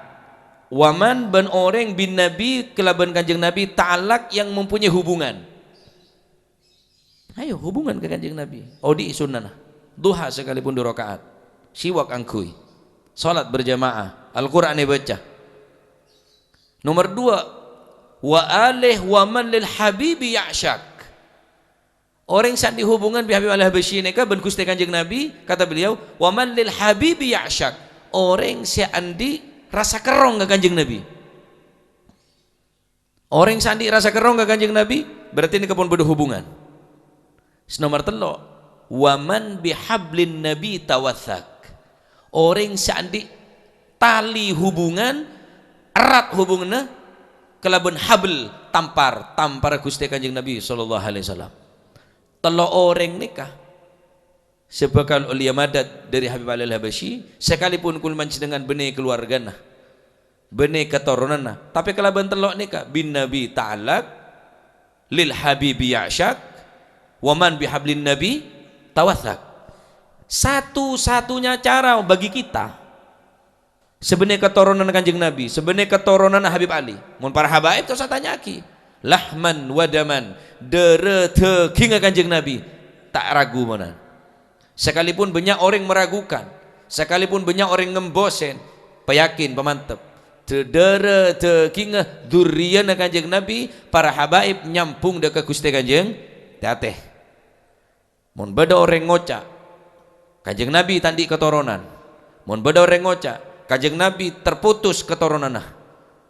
Wa man ben orang bin nabi kelaban Kanjeng Nabi ta'allaq yang mempunyai hubungan. Ayo hubungan ke Kanjeng Nabi. Odi sunnah. Duha sekalipun 2 rakaat. Siwak angkui. Salat berjamaah, Al-Qur'an baca. Nomor 2, wa alih wa man lil habibi ya'syak. Orang yang dihubungan bi Habib Al-Habasyi nikah ben Gusti Kanjeng Nabi, kata beliau, wa man lil habibi ya'syak. Orang seandi rasa kerong ke Kanjeng Nabi. Orang sandi rasa kerong ke Kanjeng Nabi, berarti ini kepon berhubungan. Nomor 3, wa man bihablin nabi tawatsak. Orang sandi tali hubungan erat hubungannya kelaban habl tampar Gusti Kanjeng Nabi sallallahu alaihi wasallam. Telo orang nikah sebekal ulia madad dari Habib Ali Al-Habasyi, sekalipun kul dengan bene keluargana, bene keturunanna, tapi kelaban telok nikah bin Nabi ta'allaq lil habibi ya'syak wa man bihablin nabi tawatsak. Satu-satunya cara bagi kita sebenarnya keturunan Kanjeng Nabi, sebenarnya keturunan Habib Ali, mun para habaib terus saya tanya ki lahman wadaman dere daging Kanjeng Nabi tak ragu mana. Sekalipun banyak orang meragukan, sekalipun banyak orang ngembosen, peyakin pemantep dere daging durian Kanjeng Nabi, para habaib nyampung dekat Gusti Kanjeng Tateh. Mun beda orang ngocak Kanjeng Nabi tandi keturunan, mun beda orang ngocak Kanjeng Nabi terputus keturunan.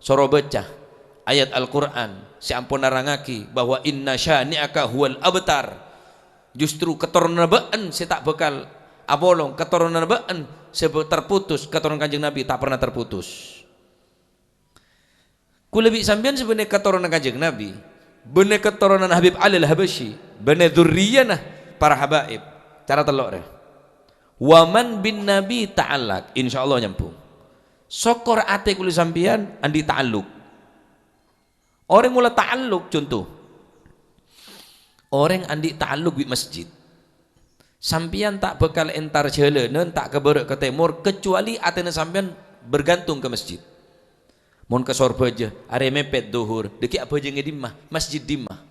Soro baca ayat Al-Quran si ampun narangaki bahwa inna syani'aka huwal abtar. Justru keturunan baan si tak bekal abolong, keturunan baan si terputus, keturunan Kanjeng Nabi tak pernah terputus. Ku lebih sampean sebenarnya keturunan Kanjeng Nabi, bener keturunan Habib Ali Al-Habasyi, bener dzurriyyah para habaib. Cara telok deh. Waman bin nabi ta'allaq, insyaallah nyampung. Sokor ate kuli sampean andi ta'alluq. Orang mula ta'alluq contoh. Orang andi ta'alluq di masjid. Sampean tak bekal entar jalanan, tak keberek ke timur kecuali atene sampean bergantung ke masjid. Mun ke sorbaja, are mepet duhur, deki apa jeung dimah, masjid dimah.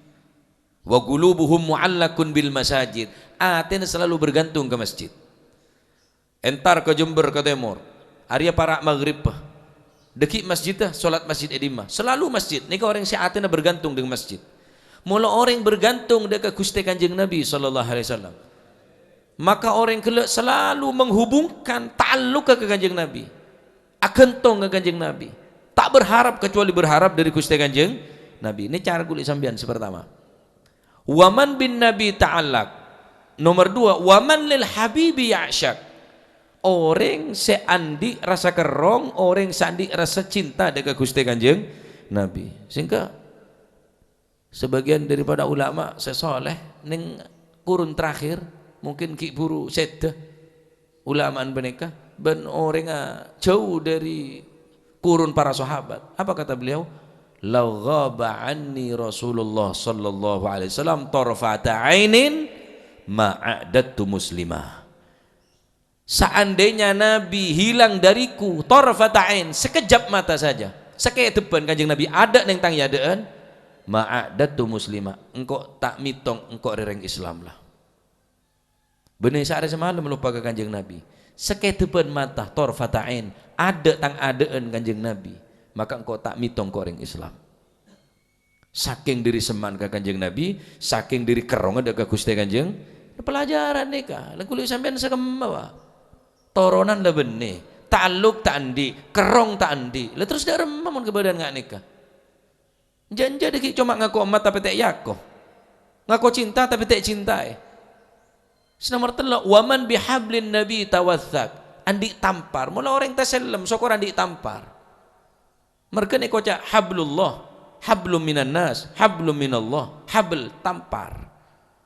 Wa qulubuhum mu'allaqun bil masajid. Atene selalu bergantung ke masjid. Entar ke Jember ke timur, Arya para maghrib deki masjid solat masjid edimah selalu masjid. Nika orang siatina bergantung dengan masjid. Mula orang bergantung dekat Gusti Kanjeng Nabi sallallahu alaihi wasallam, maka orang kelak selalu menghubungkan ta'alluq ke Kanjeng Nabi, akentong ke Kanjeng Nabi, tak berharap kecuali berharap dari Gusti Kanjeng Nabi. Ini cara kulit sambian pertama. Waman bin Nabi ta'allaq. Nomor 2, waman lil habibi ya'syak. Orang seandi rasa kerong, orang seandi rasa cinta dekat Gusti Kanjeng Nabi. Sehingga sebagian daripada ulama sesoleh ning kurun terakhir, mungkin ki buru sedeh ulamaan beneka ben orang jauh dari kurun para sahabat. Apa kata beliau? Lau ghaba anni Rasulullah sallallahu alaihi wasallam tarfata ainin ma'adattu muslimah. Seandainya Nabi hilang dariku tarfata ain, sekejap mata saja, sekedepan kanjeng Nabi ada neng tang yadaan, ma'adattu muslimah, engkau tak mitong engkau rereng Islam lah. Bener sehari semalam melupakan kanjeng Nabi, sekedepan mata tarfata ain, ada tang adaan kanjeng Nabi, maka engkau tak mitong engkau rereng Islam. Saking diri seman ke kanjeng Nabi, saking diri kerong ada ke Gusti kanjeng, pelajaran nika, lagu lu sampean sekembawa. Toronan lah benih, ta'aluk tak andi, kerong tak andi, lah terus dah remam ke badan ngak nikah. Jangan jadi cuma ngaku emat tapi tak yako, ngaku cinta tapi tak cintai. Senomor telok, waman bihablin nabi tawassak, andi tampar, mula orang tasallam, sokor andi tampar. Mereka ni kocak hablullah, hablum minan nas, hablum minallah, habl tampar.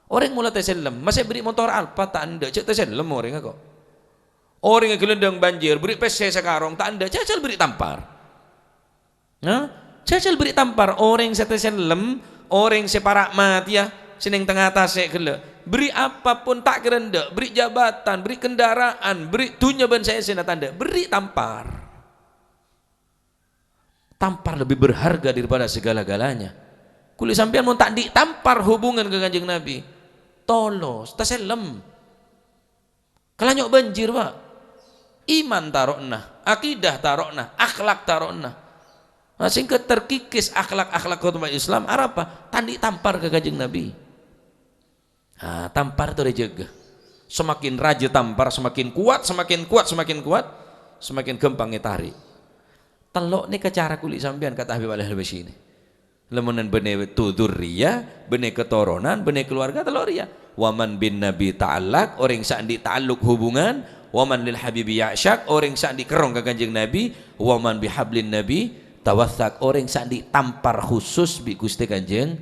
Orang mula tasallam, masih beri motor alpa tak anda, cek tasallam orang aku. Orang yang gelendang banjir, beri PC sekarang, tak anda, cacal beri tampar. Nah, cacal beri tampar, orang yang seteselem, orang yang separak mati ya, seneng tengah atas gele, beri apapun tak kerendak, beri jabatan, beri kendaraan, beri dunia ban saya senat anda, beri tampar. Tampar lebih berharga daripada segala-galanya. Kulit sampean mau tak ditampar hubungan ke kanjeng Nabi, tolos, taselem. Kelanyok banjir pak. Iman tarokna, akidah tarokna, akhlak tarokna. Masing ke terkikis akhlak-akhlak khutbah Islam, apa? Tandi tampar ke kanjeng Nabi. Nah, tampar itu dijaga. Semakin raja tampar, semakin kuat, semakin kuat, semakin kuat, semakin gampang tarik. Telok ni ke cara kulit sampean kata Habib Al-Habsyi ini. Lemunan bene tudurriya, bene keturunan, bene keluarga telok ria. Waman bin Nabi ta'allak, orang sandi ta'alluk hubungan. Waman lil habibi ya'syak, orang sandi kerong ke kanjeng Nabi. Waman bihablin Nabi tawassak, orang sandi tampar khusus bi Gusti kanjeng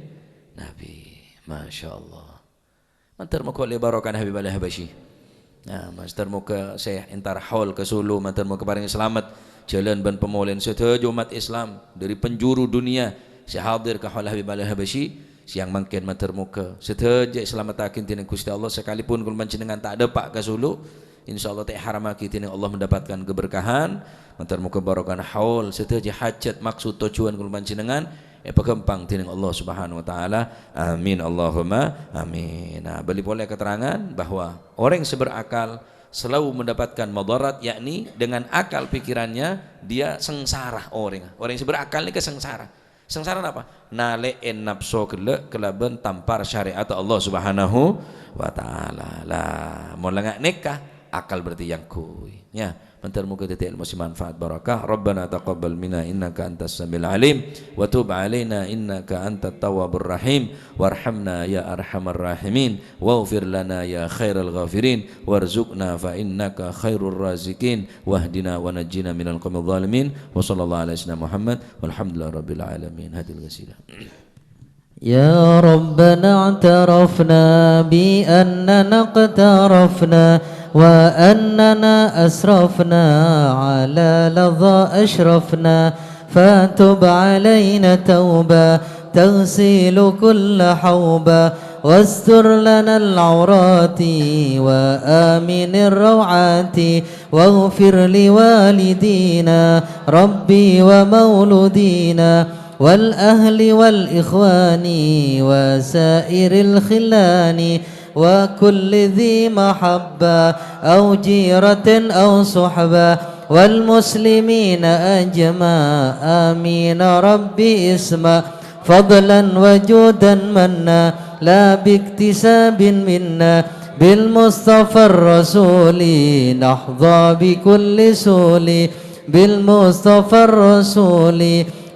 Nabi. Masya Allah. Mantar mo ko libarokan Habib Al-Habsyi. Nah, master mo ke saya entar haul ke Solo, mantar mo ke paring selamat jalan ban pemolen setuju umat Islam dari penjuru dunia. Saya hadir ke haul Habib Al-Habsyi siang mangken mantar mo ke setuju selamat akin tineng Gusti Allah, sekalipun kul panjenengan tak ada pak ke Solo, insyaallah tak haramaki tineng Allah mendapatkan keberkahan. Mantar mo ke barokan haul setuju hajat maksud tujuan kul panjenengan pegempang tineng Allah Subhanahu wa taala. Amin Allahumma amin. Nah, beli boleh keterangan bahwa orang yang seberakal selalu mendapatkan madarat, yakni dengan akal pikirannya dia sengsara. Orang yang seberakal ini kesengsara. Sengsara apa? Nale'en nafsu kelaban tampar syariat Allah Subhanahu wa taala. Lah mau lengak nikah akal berarti yang kui. Ya, bentar muka titik ilmu manfaat barakah. Rabbana taqabbal minna innaka antas samiul alim wa tub alaina innaka antat tawwabur rahim warhamna ya arhamar rahimin waghfir lana ya khairal ghafirin warzuqna fa innaka khairur raziqin wahdina wa najjina minal qawmidh dhalimin wa sallallahu alaihi wasallam Muhammad walhamdulillahi rabbil alamin. Hadil ghasilah. يا ربنا اعترفنا بأننا اقترفنا وأننا أسرفنا على لظى أشرفنا فتب علينا توبة تغسل كل حوبة واستر لنا العورات وآمن الروعات واغفر لوالدينا ربي ومولودينا والأهل والإخوان وسائر الخلان وكل ذي محبة أو جيرة أو صحبة والمسلمين أجمع آمين ربي اسمع فضلا وجودا منا لا باكتساب منا بالمصطفى الرسول نحظى بكل سول بالمصطفى الرسول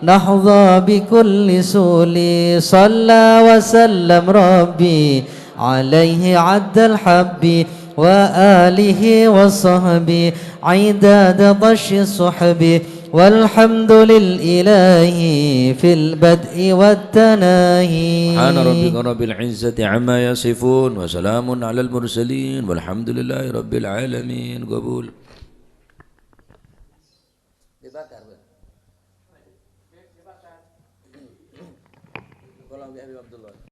نحظى بكل سول صلى وسلم ربي عليه عد الحب وآله وصحبه عداد ضش الصحب والحمد لله في البدء والتناهي سبحان ربك رب العزة عما يصفون وسلام على المرسلين والحمد لله رب العالمين. قبول. dibakar. Kalau Abi Abdullah.